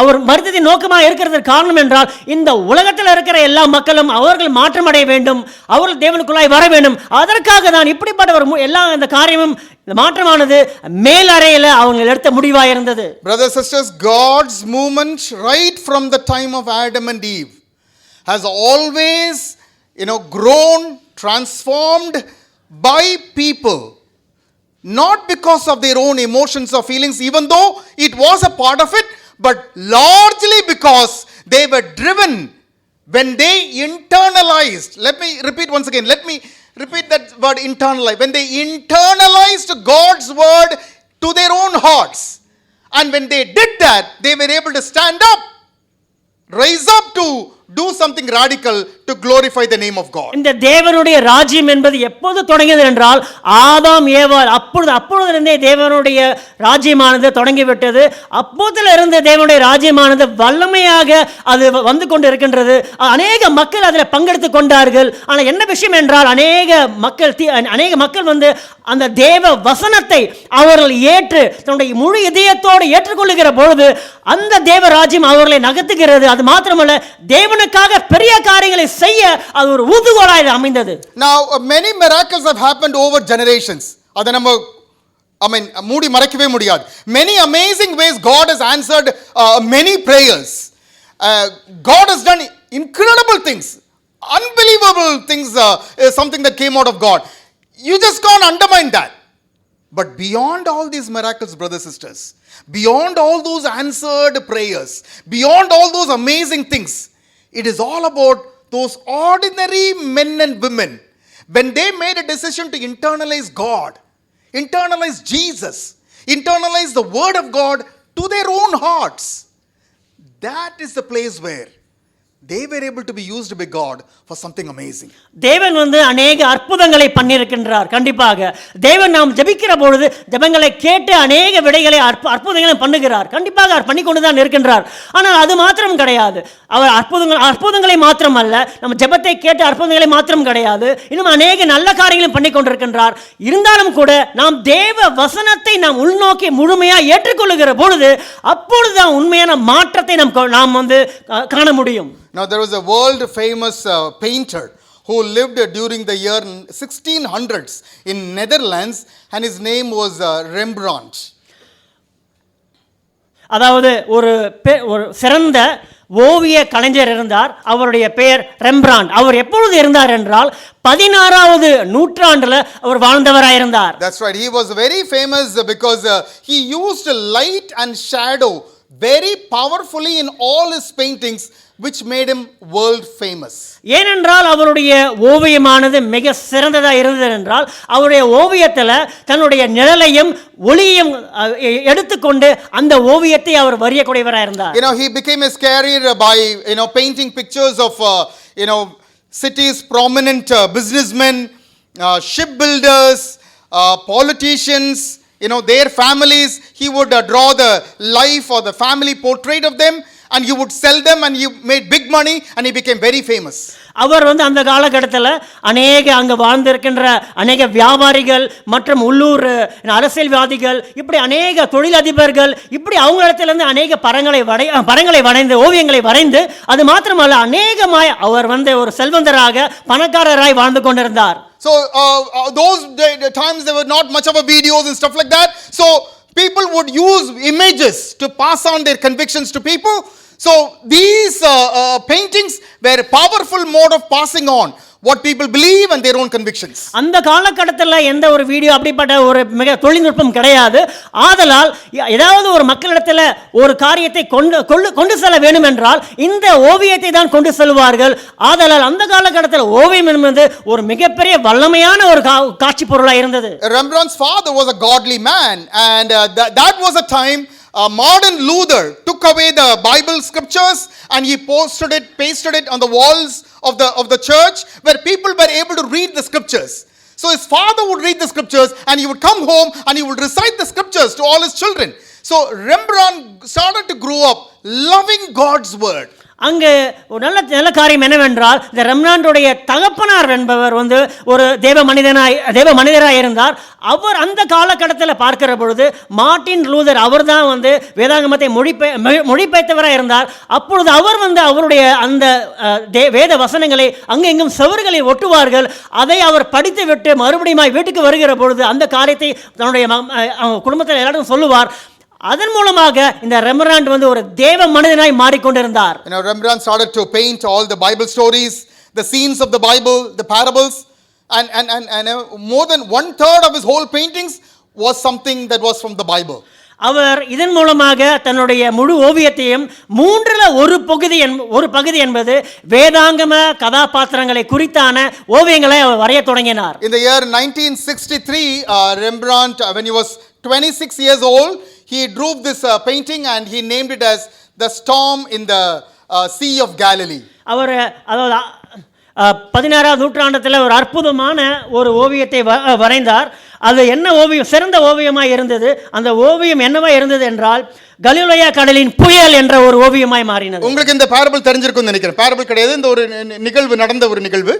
அவர் மரித்ததின் நோக்கமாக இருக்கிறதுக்கு காரணம் என்றால் இந்த உலகத்தில் இருக்கிற எல்லா மக்களும் அவர்கள் மாற்றமடைய வேண்டும், அவர்கள் தேவனுக்குள்ளாய் வர வேண்டும். அதற்காக தான் இப்படிப்பட்ட ஒரு எல்லா இந்த காரியமும் இந்த மாற்றமானது மேலறையில் அவங்க அவங்க எடுத்த முடிவாக இருந்தது. Brothers, sisters, God's movement right from the time of Adam and Eve has always, grown, transformed by people. Not because of their own emotions or feelings, even though it was a part of it, but largely because they were driven when they internalized. Let me repeat once again. Let me repeat that word, internalize. When they internalized God's word to their own hearts. And when they did that, they were able to stand up, rise up to do something radical to glorify the name of God. இந்த தேவனுடைய ராஜ்யம் என்பது எப்போது தொடங்கியது என்றால் ஆதாம் ஏவாள் அப்பொழுதிருந்தே தேவனுடைய ராஜ்யமானது தொடங்கிவிட்டது. அப்போதிலிருந்து தேவனுடைய ராஜ்யமானது வல்லமையாக அது வந்து கொண்டு இருக்கின்றது. அநேக மக்கள் அதில் பங்கெடுத்து கொண்டார்கள். ஆனால் என்ன விஷயம் என்றால் அநேக மக்கள் வந்து அந்த தேவ வசனத்தை அவர்கள் ஏற்று தன்னுடைய முழு இதயத்தோடு ஏற்றுக்கொள்ளுகிற பொழுது அந்த தேவ ராஜ்யம் அவர்களை நகர்த்துகிறது. அது மாத்திரமல்ல தேவனுக்காக பெரிய காரியங்களை செய்ய அது ஒரு ஊதுகோலாக அமைந்தது. Now many miracles have happened over generations. அத நம்ம மூடி மறைக்கவே முடியாது. Many amazing ways God has answered many prayers. God has done incredible things. Unbelievable things is something that came out of God. You just can't undermine that. But beyond all these miracles, brothers and sisters, beyond all those answered prayers, beyond all those amazing things, it is all about those ordinary men and women. When they made a decision to internalize God, internalize Jesus, internalize the word of God to their own hearts, that is the place where they were able to be used by God for something amazing. தேவன் வந்து அநேக அற்புதங்களை பண்ணியிருக்கின்றார். கண்டிப்பாக தேவன் நாம் ஜெபிக்கிற பொழுது ஜெபங்களை கேட்டு அநேக விடைகளை அற்புதங்களை பண்ணுகிறார். கண்டிப்பாக அவர் பண்ணி கொண்டு தான் இருக்கின்றார். ஆனால் அது மாத்திரம் கிடையாது. அவர் அற்புதங்களை மாத்திரம் அல்ல, நம்ம ஜெபத்தை கேட்டு அற்புதங்களை மாத்திரம் கிடையாது, இன்னும் அநேக நல்ல காரியங்களையும் பண்ணி கொண்டிருக்கின்றார். இருந்தாலும் கூட நாம் தேவ வசனத்தை நாம் உள்நோக்கி முழுமையாக ஏற்றுக்கொள்ளுகிற பொழுது அப்பொழுதுதான் உண்மையான மாற்றத்தை நாம் வந்து காண முடியும். Now there was a world famous painter who lived during the year 1600s in Netherlands, and his name was Rembrandt. அதாவது ஒரு சிறந்த ஓவிய கலைஞர் இருந்தார். அவருடைய பெயர் ரெம்பிராண்ட். அவர் எப்பொழுது இருந்தார் என்றால் 16வது நூற்றாண்டில் அவர் வாழ்ந்தவராயிருந்தார். That's right. He was very famous because he used light and shadow very powerfully in all his paintings, which made him world famous. ஏனென்றால் அவருடைய ஓவியமானது மிக சிறந்ததாக இருந்தது என்றால் அவருடைய ஓவியத்தில் தன்னுடைய நிழலையும் ஒளியையும் எடுத்துக்கொண்டு அந்த ஓவியத்தை அவர் வரையக்கூடியவராக இருந்தார். He became his career by painting pictures of cities, prominent businessmen, shipbuilders, politicians, their families. He would draw the life or the family portrait of them, and you would sell them, and you made big money, and he became very famous. அவர் வந்து அந்த காலகட்டத்தில் அங்கே வாழ்ந்திருக்கின்ற அநேக வியாபாரிகள் மற்றும் உள்ளூர் அரசியல்வாதிகள், இப்படி அநேக தொழிலதிபர்கள், இப்படி அவங்களிடத்திலிருந்து அநேக படங்களை வரைந்து ஓவியங்களை வரைந்து அது மாத்திரமல்ல அநேகமாய் அவர் வந்து ஒரு செல்வந்தராக பணக்காரராய் வாழ்ந்து கொண்டிருந்தார். So those times there were not much of a videos and stuff like that, so people would use images to pass on their convictions to people. So these paintings were a powerful mode of passing on what people believe and their own convictions. அந்த காலகட்டத்தில் எந்த ஒரு video அப்படிப்பட்ட ஒரு மிக தொழில்நுட்பம் கிடையாது. ஆதலால் ஏதாவது ஒரு மக்களிடத்தில் ஒரு காரியத்தை கொண்டு செல்ல வேண்டும் என்றால் இந்த ஓவியத்தை தான் கொண்டு செல்வார்கள். ஆதலால் அந்த காலகட்டத்தில் ஓவியம் என்பது ஒரு மிகப்பெரிய வல்லமையான ஒரு காட்சி பொருளாக இருந்தது. Rembrandt's father was a godly man, and that was a time modern Luther took away the Bible scriptures and he pasted it on the walls of the church where people were able to read the scriptures. So his father would read the scriptures and he would come home and he would recite the scriptures to all his children. So Rembrandt started to grow up loving God's word. அங்கு ஒரு நல்ல காரியம் என்னவென்றால் இந்த ரெம்னாண்டுடைய தகப்பனார் என்பவர் வந்து ஒரு தேவ மனிதராய் இருந்தார். அவர் அந்த காலகட்டத்தில் பார்க்கிற பொழுது மார்ட்டின் லூதர் அவர் தான் வந்து வேதாகமத்தை மொழிபெயர்த்தவராக இருந்தார். அப்பொழுது அவர் வந்து அவருடைய அந்த வேத வசனங்களை அங்கு எங்கும் செவர்களில் ஒட்டுவார்கள். அதை அவர் படித்து விட்டு மறுபடியும் வீட்டுக்கு வருகிற பொழுது அந்த காரியத்தை தன்னுடைய குடும்பத்தில் எல்லாரும் சொல்லுவார். அதன் மூலமாக இந்த ரெம்பராண்ட் வந்து ஒரு தேவ மனிதனாய் மாறிக்கொண்டிருந்தார். Rembrandt started to paint all the Bible stories, the scenes of the Bible, the parables, and more than 1/3 of his whole paintings was something that was from the Bible. அவர் இதன் மூலமாக தன்னுடைய முழு ஓவியத்தையும் ஒரு பகுதி என்பது வேதாங்கம கதாபாத்திரங்களை குறித்தான ஓவியங்களை அவர் வரைய தொடங்கினார். In the year 1963, Rembrandt, when he was 26 years old, he drew this painting and he named it as The Storm in the Sea of Galilee. அவர் அதாவது 16ஆம் நூற்றாண்டத்தில் ஒரு அற்புதமான ஒரு ஓவியத்தை வரைந்தார். அது என்ன ஓவியம், சிறந்த ஓவியமாய் இருந்தது. அந்த ஓவியம் என்னவாய் இருந்தது என்றால் கலிலேயா கடலின் புயல் என்ற ஒரு ஓவியமாய் மாறினது. உங்களுக்கு இந்த பேரபிள் தெரிஞ்சிருக்கும்னு நினைக்கிறேன். பேரபிள் கிடையாது, இந்த ஒரு நிகழ்வு நடந்த ஒரு நிகழ்வு.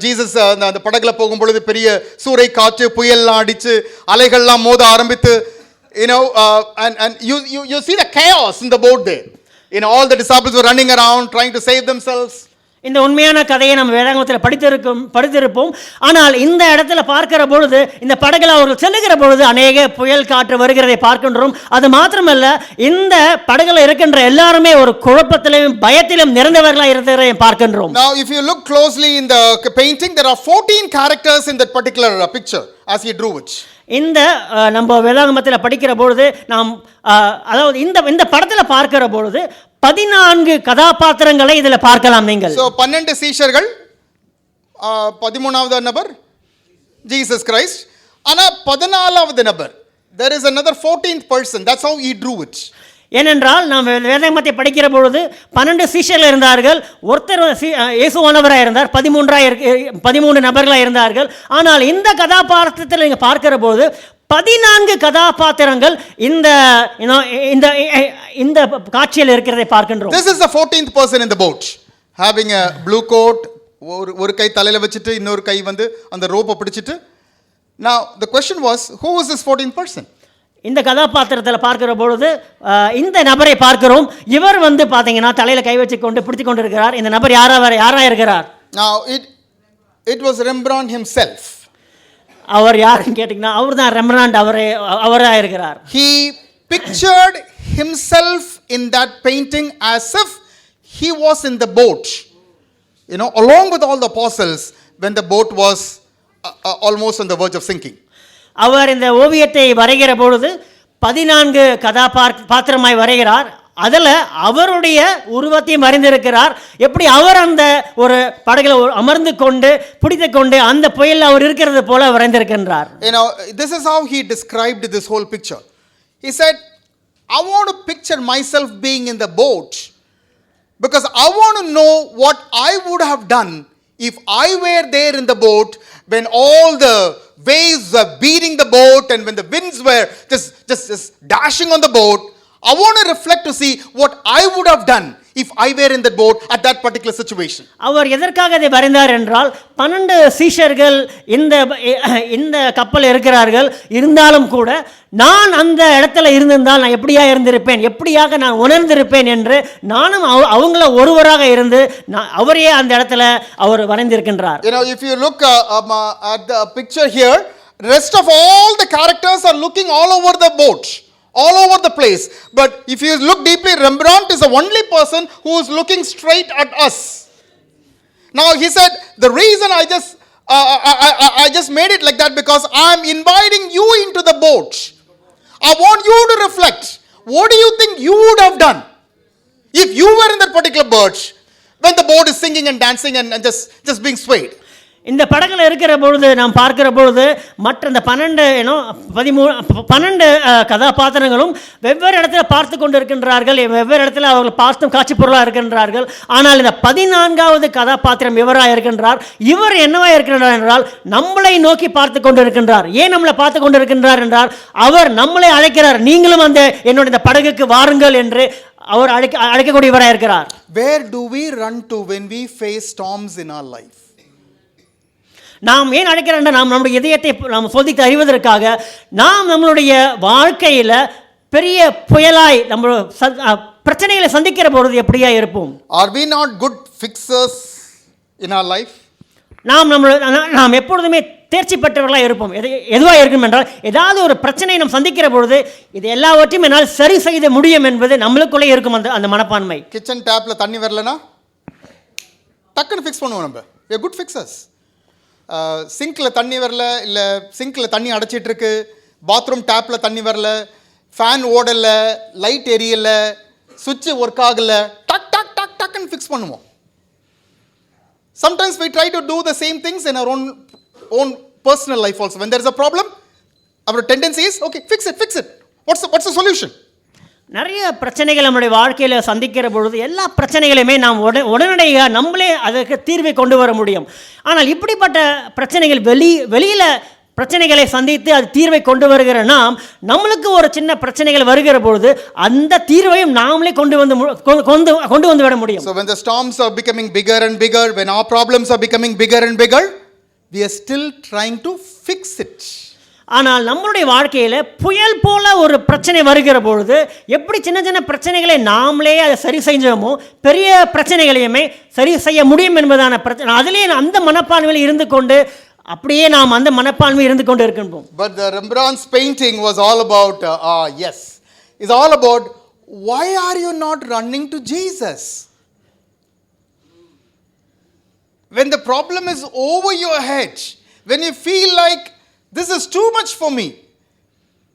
ஜீசஸ் அந்த படகுல போகும் பொழுது பெரிய சூறை காற்று புயல்லாம் அடிச்சு அலைகள்லாம் மோத ஆரம்பித்து and you see the chaos in the boat there. All the disciples were running around trying to save themselves. இந்த உண்மையான கதையை நம்ம வேதாகமத்தில் படித்திருப்போம். ஆனால் இந்த இடத்துல பார்க்கிற பொழுது இந்த படகுல அவர்கள் செல்லுகிற பொழுது அநேக புயல் காற்று வருகிறதை பார்க்கின்றோம். அது மாத்திரமல்ல, இந்த படகுல இருக்கின்ற எல்லாருமே ஒரு குழப்பத்திலும் பயத்திலும் நிறைந்தவர்களாக இருக்கிறதை பார்க்கின்றோம். Now if you look closely in the painting, there are 14 characters in that particular picture as he drew it. இந்த நம்ம வேதாகமத்தில் படிக்கிற பொழுது நாம் அதாவது இந்த படத்தில் பார்க்கிற பொழுது 14 கதாபாத்திரங்களை இதில் பார்க்கலாம் நீங்கள். So 12 சீஷர்கள், 13வது நபர் ஜீசஸ் கிரைஸ்ட். ஆனா 14வது நபர், there is another 14th person. That's how he drew it. ஏனென்றால் நாம் வேதாகமத்தை படிக்கிற பொழுது 12 சீஷர்கள் இருந்தார்கள். ஒருத்தர் இயேசுவானவராக இருந்தார். 13 நபர்களாக இருந்தார்கள். ஆனால் இந்த கதாபாத்திரத்தில் நீங்கள் பார்க்கிற போது 14 கதாபாத்திரங்கள் இந்த காட்சியில் இருக்கிறதை பார்க்கின்றோம். This is the 14th person in the boat, having a blue coat. ஒரு கை தலையில வச்சிட்டு இன்னொரு கை வந்து அந்த ரோப்பை பிடிச்சிட்டு. Now the question was, who was this 14th person? இந்த கதாபாத்திரத்தில் பார்க்கிற பொழுது இந்த நபரை பார்க்கிறோம். இவர் வந்து பார்த்தீங்கன்னா தலையில கை வச்சு கொண்டு பிடித்து கொண்டு இருக்கிறார். இந்த நபர் யாரா இருக்கிறார்? Now it was Rembrandt himself. அவர் யாருன்னு கேட்டிங்கன்னா அவர் தான் ரெம்பராண்ட். அவரா இருக்கிறார். He pictured himself in that painting as if he was in the boat, along with all the apostles when the boat was almost on the verge of sinking. அவர் இந்த ஓவியத்தை வரைகிற பொழுது 14 கதாபாத்திரமாய் வரைகிறார். அதில் அவருடைய உருவத்தையும் வரைந்திருக்கிறார். எப்படி அவர் அந்த ஒரு படகுல அமர்ந்து கொண்டு பிடித்து கொண்டு அந்த புயலில் அவர் இருக்கிறது போல வரைந்திருக்கின்றார். This is how he described this whole picture. He said, I want to picture myself being in the boat because I want to know what I would have done if I were there in the boat when all the waves were beating the boat and when the winds were just dashing on the boat. I want to reflect to see what I would have done if I were in that boat at that particular situation. அவர் எதற்காக இதை வரைந்தார் என்றால் 12 சீஷர்கள் இந்த கப்பல் இருக்கிறார்கள். இருந்தாலும் கூட நான் அந்த இடத்துல இருந்திருந்தால் நான் எப்படியாக நான் உணர்ந்திருப்பேன் என்று நானும் அவங்கள ஒருவராக இருந்து அவரே அந்த இடத்துல அவர் வரைந்திருக்கின்றார். If you look at the picture here, rest of all the characters are looking all over the boat, all over the place. But if you look deeply, Rembrandt is the only person who is looking straight at us. Now he said, the reason I just made it like that because I am inviting you into the boat. I want you to reflect. What do you think you would have done if you were in that particular boat when the boat is singing and dancing and just being swayed? இந்த படகுல இருக்கிற பொழுது நாம் பார்க்கிற பொழுது மற்ற இந்த 12 கதாபாத்திரங்களும் வெவ்வேறு இடத்துல பார்த்து கொண்டு இருக்கின்றார்கள், வெவ்வேறு இடத்துல அவர்கள் பார்த்தும் காட்சி பொருளாக இருக்கின்றார்கள். ஆனால் இந்த 14வது கதாபாத்திரம் இவராக இருக்கின்றார். இவர் என்னவா இருக்கின்றார் என்றால் நம்மளை நோக்கி பார்த்து கொண்டு இருக்கின்றார். ஏன் நம்மளை பார்த்து கொண்டு இருக்கின்றார் என்றால் அவர் நம்மளை அழைக்கிறார், நீங்களும் அந்த என்னோட இந்த படகுக்கு வாருங்கள் என்று அவர் அழைக்கக்கூடியவராக இருக்கிறார். Where do we run to when we face storms in our life? நாம் ஏன் அழைக்கிறோம்? நாம் நம்முடைய இதயத்தை நாம் சோதித்து அறிவதற்காக. நாம் நம்மளுடைய வாழ்க்கையில் பெரிய புயலாய் நம்ம பிரச்சனைகளை சந்திக்கிற பொழுது எப்படியா இருப்போம்? Are we not good fixers in our life? நாம் எப்பொழுதுமே தேர்ச்சி பெற்றவர்களாக இருப்போம். எதுவாக இருக்கும் என்றால் ஏதாவது ஒரு பிரச்சனையை நாம் சந்திக்கிற பொழுது இது எல்லாவற்றையும் என்னால் சரி செய்ய முடியும் என்பது நம்மளுக்குள்ளே இருக்கும் அந்த மனப்பான்மை. கிச்சன் டேப்ல தண்ணி வரலனா டக்குன்னு ஃபிக்ஸ் பண்ணுவோம் நம்ம. we are good fixers. Single தண்ணி வரல, இல்லை சிங்கில் தண்ணி அடைச்சிட்டு இருக்கு, பாத்ரூம் டேப்பில் தண்ணி வரல, ஃபேன் ஓடலை, லைட் எரியலை, சுவிட்சு ஒர்க் ஆகலை, டக் டக் டக் டக்குன்னு ஃபிக்ஸ் பண்ணுவோம். Sometimes we try to do the same things in our own personal life also. When there is a problem, our tendency is, okay, fix it. What's the solution? நிறைய பிரச்சனைகள் நம்முடைய வாழ்க்கையில் சந்திக்கிற பொழுது எல்லா பிரச்சனைகளையுமே நாம் உடனடியாக நம்மளே அதற்கு தீர்வை கொண்டு வர முடியும். ஆனால் இப்படிப்பட்ட பிரச்சனைகள் வெளியில் பிரச்சனைகளை சந்தித்து அது தீர்வை கொண்டு வருகிற நாம், நம்மளுக்கு ஒரு சின்ன பிரச்சனைகள் வருகிற பொழுது அந்த தீர்வையும் நாமளே கொண்டு வந்து விட முடியும். So when the storms are becoming bigger and bigger, when our problems are becoming bigger and bigger, we are still trying to fix it. ஆனால் நம்மளுடைய வாழ்க்கையில் புயல் போல ஒரு பிரச்சனை வருகிற பொழுது எப்படி சின்ன சின்ன பிரச்சனைகளை நாமளே அதை சரி செஞ்சோமோ பெரிய பிரச்சனைகளையுமே சரி செய்ய முடியும் என்பதான பிரச்சனை. அதிலேயே அந்த மனப்பான்மையில் இருந்து கொண்டு அப்படியே நாம் அந்த மனப்பான்மை இருந்து கொண்டு இருக்கின்றோம். But the Rembrandt's painting was all about it's all about why are you not running to Jesus? When the problem is over your head, when you feel like this is too much for me,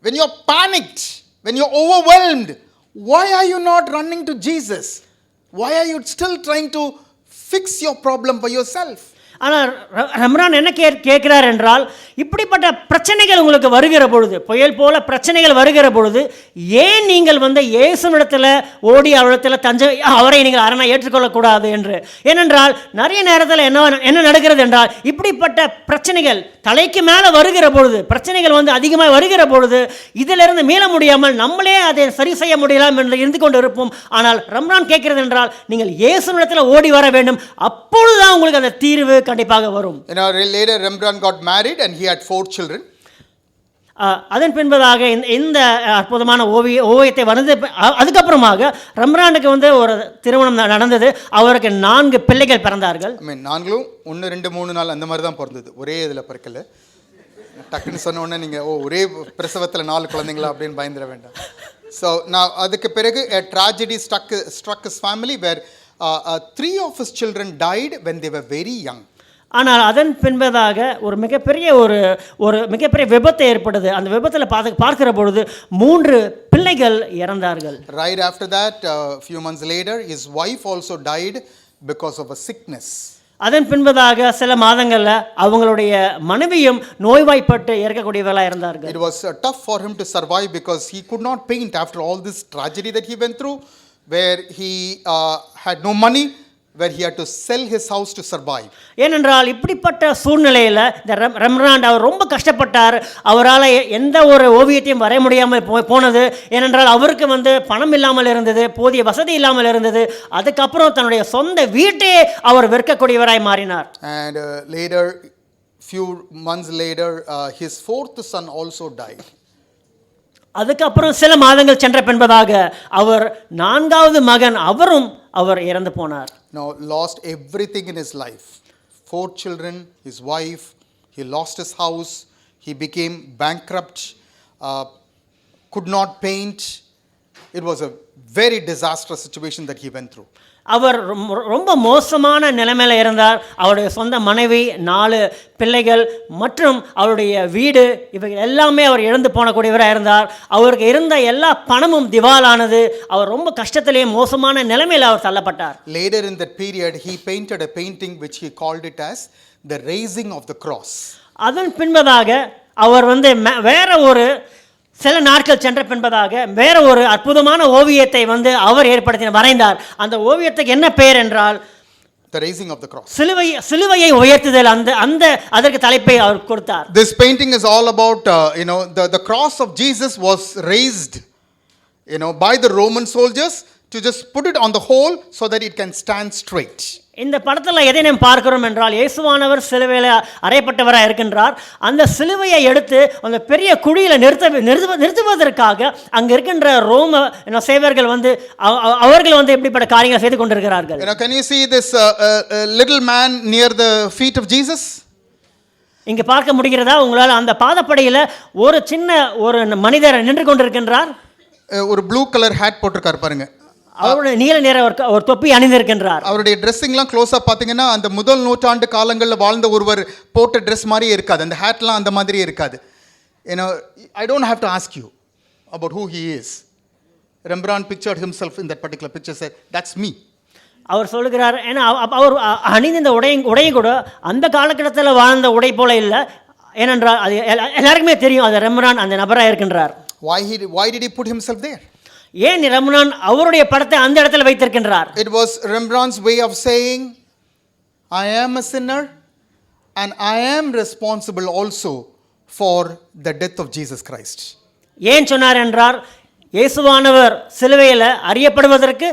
when you're panicked, when you're overwhelmed, why are you not running to Jesus? Why are you still trying to fix your problem by yourself? ஆனால் Rembrandt என்ன கேட்கிறார் என்றால், இப்படிப்பட்ட பிரச்சனைகள் உங்களுக்கு வருகிற பொழுது, புயல் போல பிரச்சனைகள் வருகிற பொழுது ஏன் நீங்கள் இயேசுவிடத்தில் ஓடி அவரிடத்தில் அவரை நீங்கள் அரணை ஏற்றுக்கொள்ளக்கூடாது என்று. ஏனென்றால் நிறைய நேரத்தில் என்ன நடக்கிறது என்றால், இப்படிப்பட்ட பிரச்சனைகள் தலைக்கு மேலே வருகிற பொழுது, பிரச்சனைகள் அதிகமாக வருகிற பொழுது இதிலிருந்து மீள முடியாமல் நம்மளே அதை சரி செய்ய முடியலாம் என்று இருந்து கொண்டு இருப்போம். ஆனால் ரெம்ப்ராண்ட் கேட்கிறது என்றால், நீங்கள் இயேசுவிடத்தில் ஓடி வர வேண்டும், அப்பொழுதுதான் உங்களுக்கு அந்த தீர்வு கண்டிப்பாக வரும். Later Rembrandt got married and he had 4 children. அதன் பின்பதாக இந்த அற்புதமான ஓவியத்தை அதுக்கப்புறமாக ரெம்ப்ராண்டுக்கு ஒரு திருமணம் நடந்தது. அவருக்கு 4 பிள்ளைகள் பிறந்தார்கள். நாங்களும் 1 2 3 4 அந்த மாதிரி தான் பிறந்தது, ஒரே இதில் பிறக்கல. டக்குன்னு சொன்ன உடனே நீங்கள் ஒரே பிரசவத்தில் 4 குழந்தைங்களா அப்படின்னு பயந்துட வேண்டாம். ஸோ நான் அதுக்கு பிறகு a tragedy struck his family where 3 of his children died when they were very young. ஆனால் அதன் பின்பதாக ஒரு மிகப்பெரிய மிகப்பெரிய விபத்து ஏற்பட்டது. அந்த விபத்தில் பார்க்கிற பொழுது 3 பிள்ளைகள் இறந்தார்கள். Right after that, few months later, his wife also died because of a sickness. அதன் பின்பதாக சில மாதங்களில் அவங்களுடைய மனைவியும் நோய்வாய்ப்பட்டு இறக்கக்கூடியவர்களாக இருந்தார்கள். It was tough for him to survive because he could not paint after all this tragedy that he went through, where he had no money, where he had to sell his house to survive. ஏனென்றால் இப்படிப்பட்ட சூழ்நிலையில் இந்த Rembrandt அவர் ரொம்ப கஷ்டப்பட்டார். அவரால் எந்த ஒரு ஓவியத்தையும் வரைய முடியாமல் போனது. ஏனென்றால் அவருக்கு பணம் இல்லாமல் இருந்தது, போதிய வசதி இல்லாமல் இருந்தது. அதுக்கப்புறம் தன்னுடைய சொந்த வீட்டை அவர் விற்கக்கூடியவராய் மாறினார். And later, few months later, his 4th son also died. அதுக்கப்புறம் சில மாதங்கள் சென்ற பின்பதாக அவர் 4வது மகன் அவர் இறந்து போனார். Now lost everything in his life. 4 children, his wife, he lost his house, he became bankrupt, could not paint, It was a very disastrous situation that he went through. அவர் ரொம்ப மோசமான நிலைமையில் இருந்தார். அவருடைய சொந்த மனைவி, 4 பிள்ளைகள் மற்றும் அவருடைய வீடு இவைகள் எல்லாமே அவர் இழந்து போனக்கூடியவராக இருந்தார். அவருக்கு இருந்த எல்லா பணமும் திவாலானது. அவர் ரொம்ப கஷ்டத்திலேயே மோசமான நிலைமையில் அவர் தள்ளப்பட்டார். Later in that period, he painted a painting which he called it as the raising of the cross. அதன் பின்பதாக அவர் வேற ஒரு சில நாட்கள் சென்ற பின்பதாக வேற ஒரு அற்புதமான ஓவியத்தை அவர் வரைந்தார். அந்த ஓவியத்துக்கு என்ன பெயர் என்றால் the raising of the cross. சிலுவையை உயர்த்துதல். அதற்கு தலைப்பை அவர் கொடுத்தார். This painting is all about the cross of Jesus was raised by the Roman soldiers to just put it on the hole so that it can stand straight. இந்த படத்தில் எதை நாம் பார்க்கிறோம் என்றால் இயேசுவானவர் சிலுவையில் அறையப்பட்டவராக இருக்கின்றார். அந்த சிலுவையை எடுத்து அந்த பெரிய குழியில் நிறுத்துவதற்காக அங்கே இருக்கின்ற ரோம சேவர்கள் அவர்கள் எப்படிப்பட்ட காரியங்களை செய்து கொண்டிருக்கிறார்கள். Can you see this little man near the feet of Jesus? இங்கே பார்க்க முடிகிறதா உங்களால்? அந்த பாதப்படியில் ஒரு சின்ன ஒரு மனிதர் நின்று கொண்டிருக்கின்றார். ஒரு ப்ளூ கலர் ஹேட் போட்டிருக்காரு பாருங்க. அவருடைய நீல நிற ஒரு தொப்பி அணிந்திருக்கின்றார். அவருடைய ட்ரெஸ்ஸிங்லாம் க்ளோஸா பார்த்தீங்கன்னா அந்த முதல் நூற்றாண்டு காலங்களில் வாழ்ந்த ஒருவர் போட்ட ட்ரெஸ் மாதிரியே இருக்காது. அந்த ஹேட்லாம் அந்த மாதிரியே இருக்காது. I don't have to ask you about who he is. Rembrandt pictured himself in that particular picture, said that's me. அவர் சொல்லுகிறார், ஏன்னா அவர் அணிந்த இந்த உடையும் கூட அந்த காலகட்டத்தில் வாழ்ந்த உடை போல இல்லை. ஏனென்றால் அது எல்லாருக்குமே தெரியும் அது ரெம்பராண்ட் அந்த நபராக இருக்கின்றார். Why did he put himself there? ஏன் ரெம்பராண்ட் அவருடைய படத்தை அந்த இடத்துல வைத்திருக்கின்றார்? It was Rembrandt's way of saying, I am a sinner and I am responsible also for the death of Jesus Christ. ஏன் சொன்னார் என்றார், இயேசுவானவர் சிலுவையில் அறியப்படுவதற்கு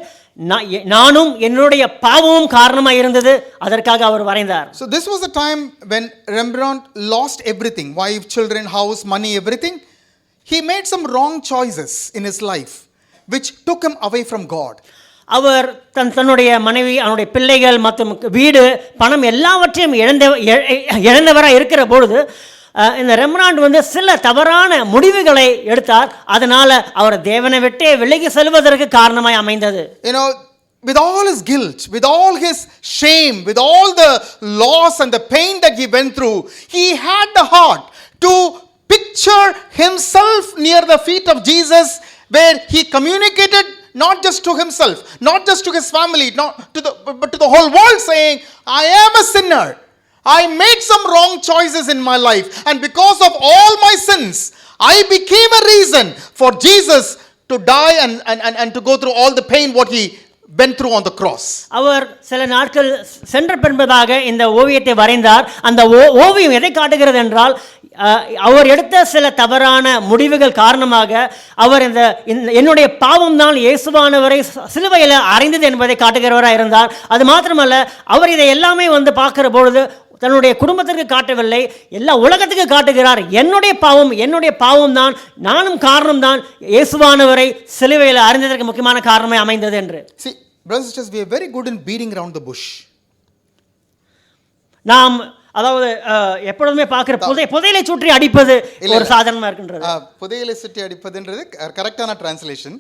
நானும் என்னுடைய பாவமும் காரணமாக இருந்தது. அதற்காக அவர் வரைந்தார். So this was a time when Rembrandt lost everything, wife, children, house, money, everything. He made some wrong choices in his life which took him away from God. அவர் தன்னுடைய மனைவி, அவனுடைய பிள்ளைகள் மற்றும் வீடு, பணம் எல்லாவற்றையும் இழந்தவராக இருக்கிற பொழுது இந்த ரெம்பராண்ட் சில தவறான முடிவுகளை எடுத்தார். அதனால அவர் தேவனை விட்டே விலகி செல்வதற்கு காரணமாய் அமைந்தது. With all his guilt, with all his shame, with all the loss and the pain that he went through, he had the heart to picture himself near the feet of Jesus, where he communicated not just to himself, not just to his family, but to the whole world, saying, I am a sinner. I made some wrong choices in my life, and because of all my sins, I became a reason for Jesus to die and to go through all the pain what he went through on the cross. அவர் சில நாட்கள் சென்ற பின்பதாக இந்த ஓவியத்தை வரைந்தார். அந்த ஓவியம் எதை காட்டுகிறது என்றால், அவர் எடுத்த சில தவறான முடிவுகள் காரணமாக அவர் என்னுடைய பாவம் தான் இயேசுவானவரை சிலுவையில் அறைந்தது என்பதை காட்டுகிறவராக இருந்தார். அது மாத்திரமல்ல, அவர் இதை எல்லாமே பார்க்கிற பொழுது தன்னுடைய குடும்பத்திற்கு காட்டவில்லை, எல்லா உலகத்துக்கு காட்டுகிறார். என்னுடைய பாவம் தான், நானும் காரணம் தான் இயேசுவானவரை சிலுவையில் அறைந்ததற்கு முக்கியமான காரணமே அமைந்தது என்று. See, brothers and sisters, we are very good in beating around the bush. நாம் அதாவது எப்பொழுதுமே பார்க்கிற புதையலை சுற்றி அடிப்பது ஒரு சாதாரணமா இருக்கின்றது. புதையலை சுற்றி அடிப்பதுன்றது கரெக்டான டிரான்ஸ்லேஷன்.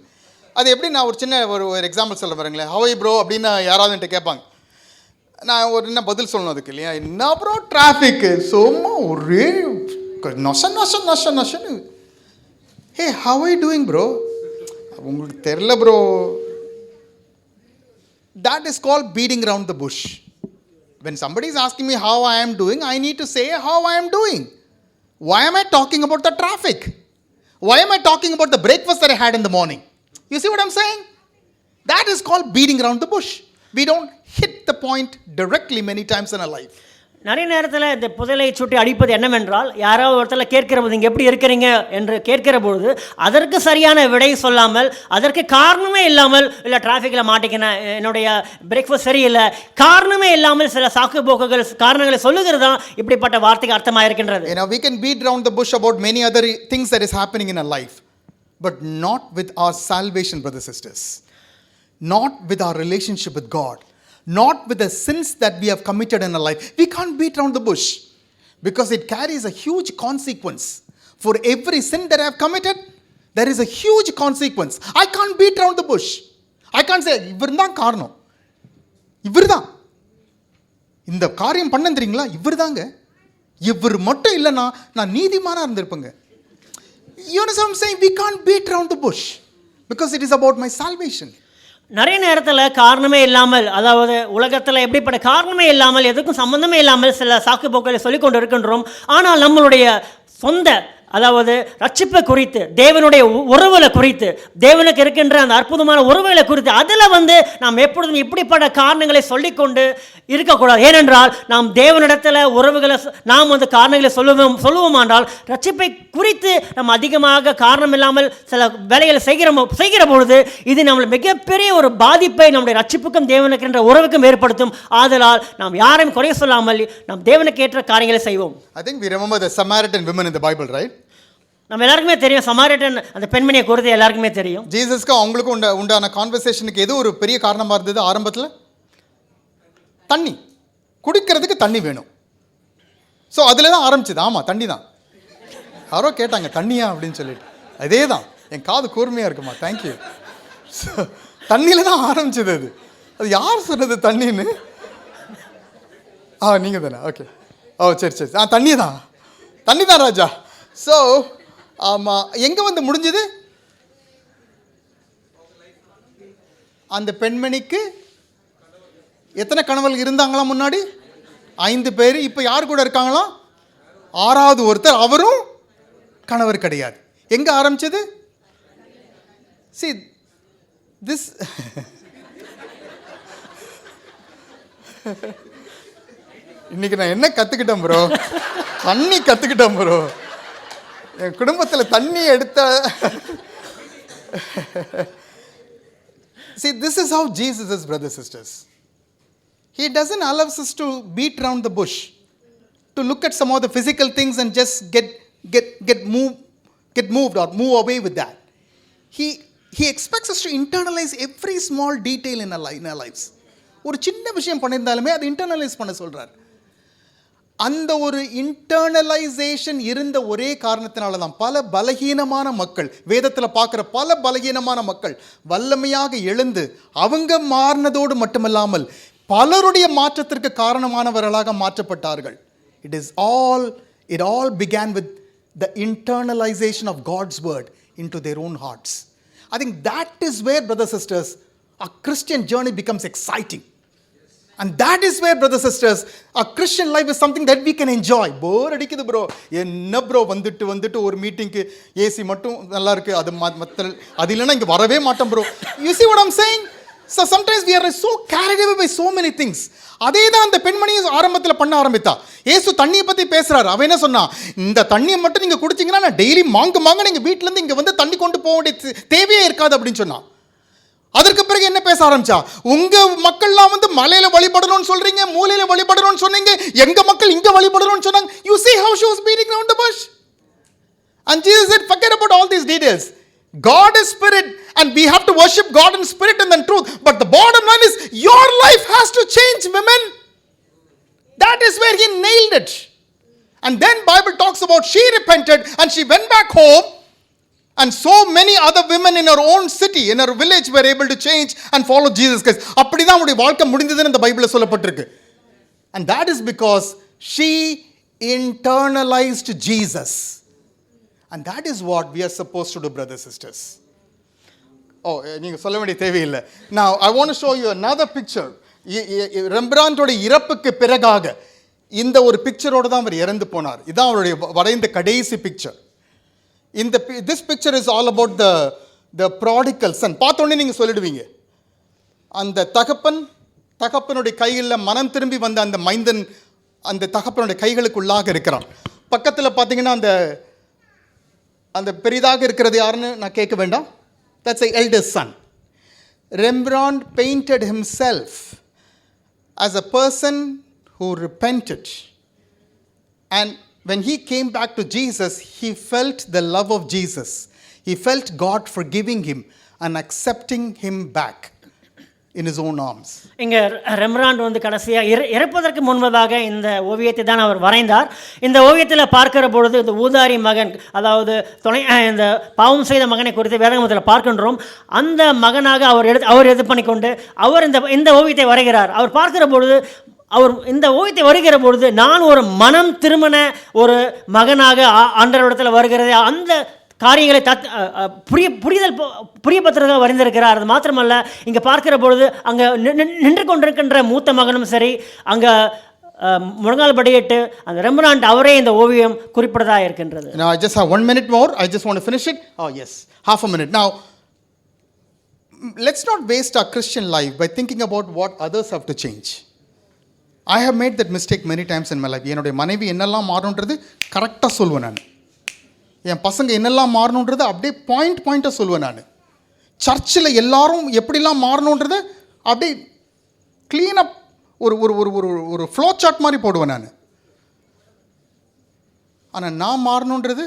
அது எப்படி, நான் ஒரு சின்ன ஒரு எக்ஸாம்பிள் சொல்ல பாருங்களேன். ஹவை ப்ரோ அப்படின்னு யாராவது என்கிட்ட கேட்பாங்க, நான் ஒரு என்ன பதில் சொல்லணும் அதுக்கு இல்லையா? என்ன ப்ரோ டிராஃபிக்கு சும்மா ஒரே நொஷன்னு. ஹே, ஹவ் ஐ டூயிங் ப்ரோ? உங்களுக்கு தெரில bro. That is called beating around the bush. When somebody is asking me how I am doing, I need to say how I am doing. Why am I talking about the traffic? Why am I talking about the breakfast that I had in the morning? You see what I'm saying? That is called beating around the bush. We don't hit the point directly many times in our life. நிறைய நேரத்தில் இந்த புதையலை சுட்டி அடிப்பது என்னவென்றால், யாராவது ஒருத்தர் கேட்கிற போது நீங்கள் எப்படி இருக்கிறீங்க என்று கேட்கிற பொழுது அதற்கு சரியான விடை சொல்லாமல், அதற்கு காரணமே இல்லாமல், இல்லை டிராஃபிக்கில் மாட்டிக்கினேன், என்னுடைய பிரேக்ஃபாஸ்ட் சரியில்லை, காரணமே இல்லாமல் சில சாக்கு போக்குகள் காரணங்களை சொல்லுகிறது தான் இப்படிப்பட்ட வார்த்தைக்கு அர்த்தமாக இருக்கின்றது. We can beat around the bush about many other things that is happening in our life, but not with our salvation, brothers and sisters. Not with our relationship with God. Not with the sins that we have committed in our life. We can't beat around the bush because it carries a huge consequence. For every sin that I have committed, there is a huge consequence. I can't beat around the bush. I can't say இவர் தான் காரணம், இவர் தான் இந்த காரியம் பண்ண தெரியுங்களா, இவர் தாங்க, இவர் மட்டும் இல்லைன்னா நான் நீதிமானா இருந்திருப்பேங்க. You know what I'm saying? We can't beat around the bush because it is about my salvation. நிறைய நேரத்தில் காரணமே இல்லாமல், அதாவது உலகத்தில் எப்படிப்பட்ட காரணமே இல்லாமல், எதுக்கும் சம்பந்தமே இல்லாமல் சில சாக்கு போக்களை சொல்லிக் கொண்டு இருக்கின்றோம். ஆனால் நம்மளுடைய சொந்த, அதாவது ரட்சிப்பை குறித்து, தேவனுடைய உறவுகளை குறித்து, தேவனுக்கு இருக்கின்ற அந்த அற்புதமான உறவுகளை குறித்து, அதில் நாம் எப்பொழுதும் இப்படிப்பட்ட காரணங்களை சொல்லிக்கொண்டு இருக்கக்கூடாது. ஏனென்றால் நாம் தேவனிடத்தில் உறவுகளை நாம் காரணங்களை சொல்லுவோம் என்றால், ரட்சிப்பை குறித்து நம்ம அதிகமாக காரணம் இல்லாமல் சில வேலைகளை செய்கிற பொழுது இது நம்மளுக்கு மிகப்பெரிய ஒரு பாதிப்பை நம்முடைய ரட்சிப்புக்கும் தேவனுக்கு என்ற உறவுக்கும் ஏற்படுத்தும். ஆதலால் நாம் யாரையும் குறை சொல்லாமல் நாம் தேவனுக்கு ஏற்ற காரியங்களை செய்வோம். I think we remember the Samaritan women in the Bible, right? நம்ம எல்லாருக்குமே தெரியும், சமாரிட்டன் அந்த பெண்மணியை குறித்து எல்லாருக்குமே தெரியும். ஜீசஸ்க்கு அவங்களுக்கும் உண்டான கான்வர்சேஷனுக்கு எது ஒரு பெரிய காரணமாக இருந்தது? ஆரம்பத்தில் தண்ணி, குடிக்கிறதுக்கு தண்ணி வேணும். ஸோ அதில் தான் ஆரம்பிச்சது. ஆமாம், தண்ணி தான். யாரோ கேட்டாங்க தண்ணியா அப்படின்னு சொல்லிட்டு, அதே தான். என் காது கூர்மையாக இருக்குமா? தேங்க்யூ. ஸோ தண்ணியில் தான் ஆரம்பிச்சது. அது யார் சொன்னது தண்ணின்னு? நீங்கள் தானே? ஓகே. சரி. தண்ணி தான் ராஜா. ஸோ ஆமாம், எங்கே முடிஞ்சது? அந்த பெண்மணிக்கு எத்தனை கணவர்கள் இருந்தாங்களா முன்னாடி? 5 பேர். இப்போ யார் கூட இருக்காங்களாம்? 6வது ஒருத்தர், அவரும் கணவர் கிடையாது. எங்கே ஆரம்பிச்சது? See this இன்னைக்கு நான் என்ன கற்றுக்கிட்டேன் ப்ரோ? தண்ணி கற்றுக்கிட்டேன் ப்ரோ. என் குடும்பத்தில் தண்ணி எடுத்த. See, this is how Jesus is, brothers and sisters. He doesn't allow us to beat around the bush, to look at some of the physical things and just get moved or move away with that. He expects us to internalize every small detail in our lives. ஒரு சின்ன விஷயம் பண்ணியிருந்தாலுமே அதை internalise பண்ண சொல்கிறார். அந்த ஒரு internalisation இருந்த ஒரே காரணத்தினால தான் பல பலகீனமான மக்கள், வேதத்தில் பார்க்குற பல பலகீனமான மக்கள் வல்லமையாக எழுந்து அவங்க மாறினதோடு மட்டுமல்லாமல் பலருடைய மாற்றத்திற்கு காரணமானவர்களாக மாற்றப்பட்டார்கள். It all began with the internalization of God's word into their own hearts. I think that is where, brothers and sisters, our Christian journey becomes exciting. And that is where, brothers and sisters, a Christian life is something that we can enjoy. போர் அடிக்குது bro, என்ன bro வந்துட்டு ஒரு மீட்டிங்க்கு AC மட்டும் நல்லா இருக்கு, அது அது இல்லைன்னா இங்கே வரவே மாட்டோம் bro. You see what I'm saying? So sometimes we are so carried away by so many things. அதே தான் அந்த பெண்மணியும் ஆரம்பத்தில் பண்ண ஆரம்பித்தா. ஏசு தண்ணியை பற்றி பேசுகிறார். அவன் என்ன சொன்னா? இந்த தண்ணியை மட்டும் நீங்கள் குடிச்சிங்கன்னா நான் டெய்லி மாங்க நீங்கள் வீட்டிலேருந்து இங்கே தண்ணி கொண்டு போக வேண்டிய தேவையே இருக்காது அப்படின்னு சொன்னான். அதற்கு பிறகு என்ன பேச ஆரம்பிச்சா? உங்க மக்கள்லாம் மலையில வழிபடணும்னு சொல்றீங்க, மூலையில வழிபடணும்னு சொன்னீங்க, எங்க மக்கள் இங்க வழிபடணும்னு சொன்னாங்க. You see how she was beating around the bush. And Jesus said, forget about all these details. God is spirit and we have to worship God in spirit and in truth. But the bottom line is your life has to change, women. That is where he nailed it. And then Bible talks about she repented and she went back home. And so many other women in her own city, in her village were able to change and follow Jesus Christ. அப்படிதான் அவருடைய வாழ்க்கை முடிந்ததுன்னு இந்த பைபிளில் சொல்லப்பட்டிருக்கு. And that is because she internalized Jesus. And that is what we are supposed to do, brothers and sisters. நீங்கள் சொல்ல வேண்டிய தேவையில்லை. Now I want to show you another picture. ரெம்பிராண்டோட இறப்புக்கு பிறகாக இந்த ஒரு பிக்சரோடு தான் அவர் இறந்து போனார். இதான் அவருடைய வரைந்த கடைசி picture. This picture is all about the prodigal son. பார்த்தோன்னே நீங்கள் சொல்லிடுவீங்க, அந்த தகப்பனுடைய கையில் மனம் திரும்பி வந்த அந்த மைந்தன் அந்த தகப்பனுடைய கைகளுக்குள்ளாக இருக்கிறான். பக்கத்தில் பார்த்தீங்கன்னா அந்த பெரிதாக இருக்கிறது யாருன்னு நான் கேட்க வேண்டாம். That's the eldest son. Rembrandt painted himself as a person who repented, and when he came back to Jesus, he felt the love of Jesus. He felt God forgiving him and accepting him back. in his own arms. இங்கே ரெம்ராண்ட் வந்து கடைசியாக இறப்பதற்கு முன்பதாக இந்த ஓவியத்தை தான் அவர் வரைந்தார். இந்த ஓவியத்தில் பார்க்கிற பொழுது இந்த ஊதாரி மகன், அதாவது இந்த பாவம் செய்த மகனை குறித்து வேதாகமத்தில் பார்க்கின்றோம். அந்த மகனாக அவர் இது பண்ணிக்கொண்டு அவர் இந்த ஓவியத்தை வரைகிறார். அவர் பார்க்கிற பொழுது, அவர் இந்த ஓவியத்தை வருகிற பொழுது, நான் ஒரு மனம் திருமண ஒரு மகனாக ஆண்டவரிடத்தில் வருகிறது, அந்த காரியங்களை புரியப்பத்திரதாக வரைந்திருக்கிறார். அது மாத்திரமல்ல, இங்கே பார்க்கிற பொழுது அங்கே நின்று கொண்டிருக்கின்ற மூத்த மகனும் சரி, அங்கே முழங்கால் படியிட்டு அந்த ரெம்பராண்ட் அவரே இந்த ஓவியம் குறிப்பிடதாக இருக்கின்றது. Now I just have 1 minute more. I just want to finish it. Oh yes, half a minute. Now let's not waste our Christian life by thinking about what others have to change. I have made that mistake many times in my life. என்னுடைய மனைவி என்னெல்லாம் மாறணுன்றது கரெக்டாக சொல்வேன் நான். என் பசங்க என்னெல்லாம் மாறணுன்றது அப்படியே பாயிண்டாக சொல்லுவேன் நான். சர்ச்சில் எல்லாரும் எப்படிலாம் மாறணுன்றது அப்படியே க்ளீனப் ஒரு ஒரு ஒரு ஒரு ஒரு ஃப்ளோ சார்ட் மாதிரி போடுவேன் நான். ஆனால் நான் மாறணுன்றது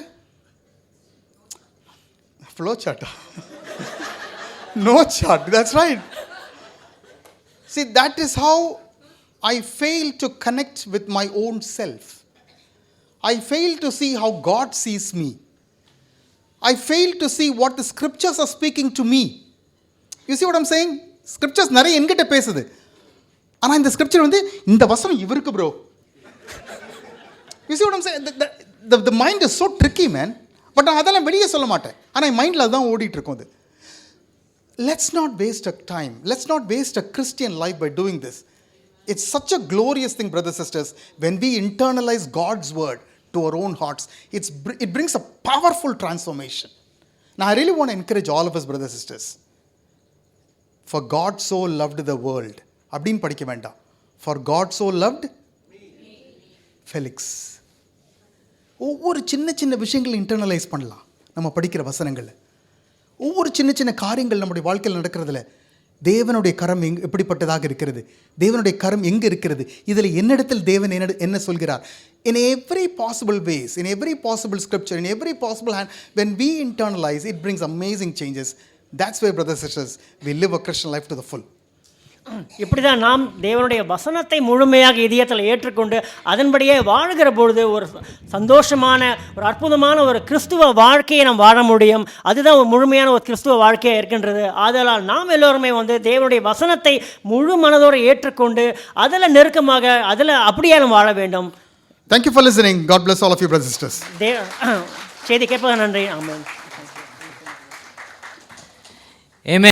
ஃப்ளோ சார்ட்டா? No chart. That's right. See, that is how I fail to connect with my own self. I fail to see how God sees me. I fail to see what the scriptures are speaking to me. You see what I'm saying? Scriptures நிறைய என்கிட்ட பேசுது. ஆனால் இந்த scripture வந்து இந்த வசனம் இவருக்கு bro. You see what I'm saying? The mind is so tricky, man. But நான் அதெல்லாம் வெளியே சொல்ல மாட்டேன். ஆனால் என் மைண்டில் அதுதான் ஓடிட்டு இருக்கும். அது let's not waste a time. Let's not waste a Christian life by doing this. It's such a glorious thing, brothers and sisters, when we internalize God's word to our own hearts. It brings a powerful transformation. Now, I really want to encourage all of us, brothers and sisters. For God so loved the world. அப்படின் படிக்க வேண்டாம். For God so loved Felix. ஒவ்வொரு சின்ன சின்ன விஷயங்களை internalise பண்ணலாம் நம்ம படிக்கிற வசனங்களை. ஒவ்வொரு சின்ன சின்ன காரியங்கள் நம்முடைய வாழ்க்கையில் நடக்கிறதுல தேவனுடைய கரம் எப்படிப்பட்டதாக இருக்கிறது, தேவனுடைய கரம் எங்கே இருக்கிறது, இதில் என்னிடத்தில் தேவன் என்ன சொல்கிறார். In every possible ways, in every possible scripture, in every possible hand, when we internalize, it brings amazing changes. That's why, brothers and sisters, we live a Christian life to the full. இப்படி தான் நாம் தேவனுடைய வசனத்தை முழுமையாக இதயத்தில் ஏற்றுக்கொண்டு அதன்படியே வாழ்கிற பொழுது ஒரு சந்தோஷமான, ஒரு அற்புதமான ஒரு கிறிஸ்துவ வாழ்க்கையை நாம் வாழ முடியும். அதுதான் ஒரு முழுமையான ஒரு கிறிஸ்துவ வாழ்க்கையாக இருக்கின்றது. ஆதலால் நாம் எல்லோருமே வந்து தேவனுடைய வசனத்தை முழு மனதோடு ஏற்றுக்கொண்டு அதில் நெருக்கமாக அதில் அப்படியே நாம் வாழ வேண்டும். Thank you for listening. God bless all of you, brothers and sisters. செய்தி கேட்பது நன்றி. ஆமென். Amen.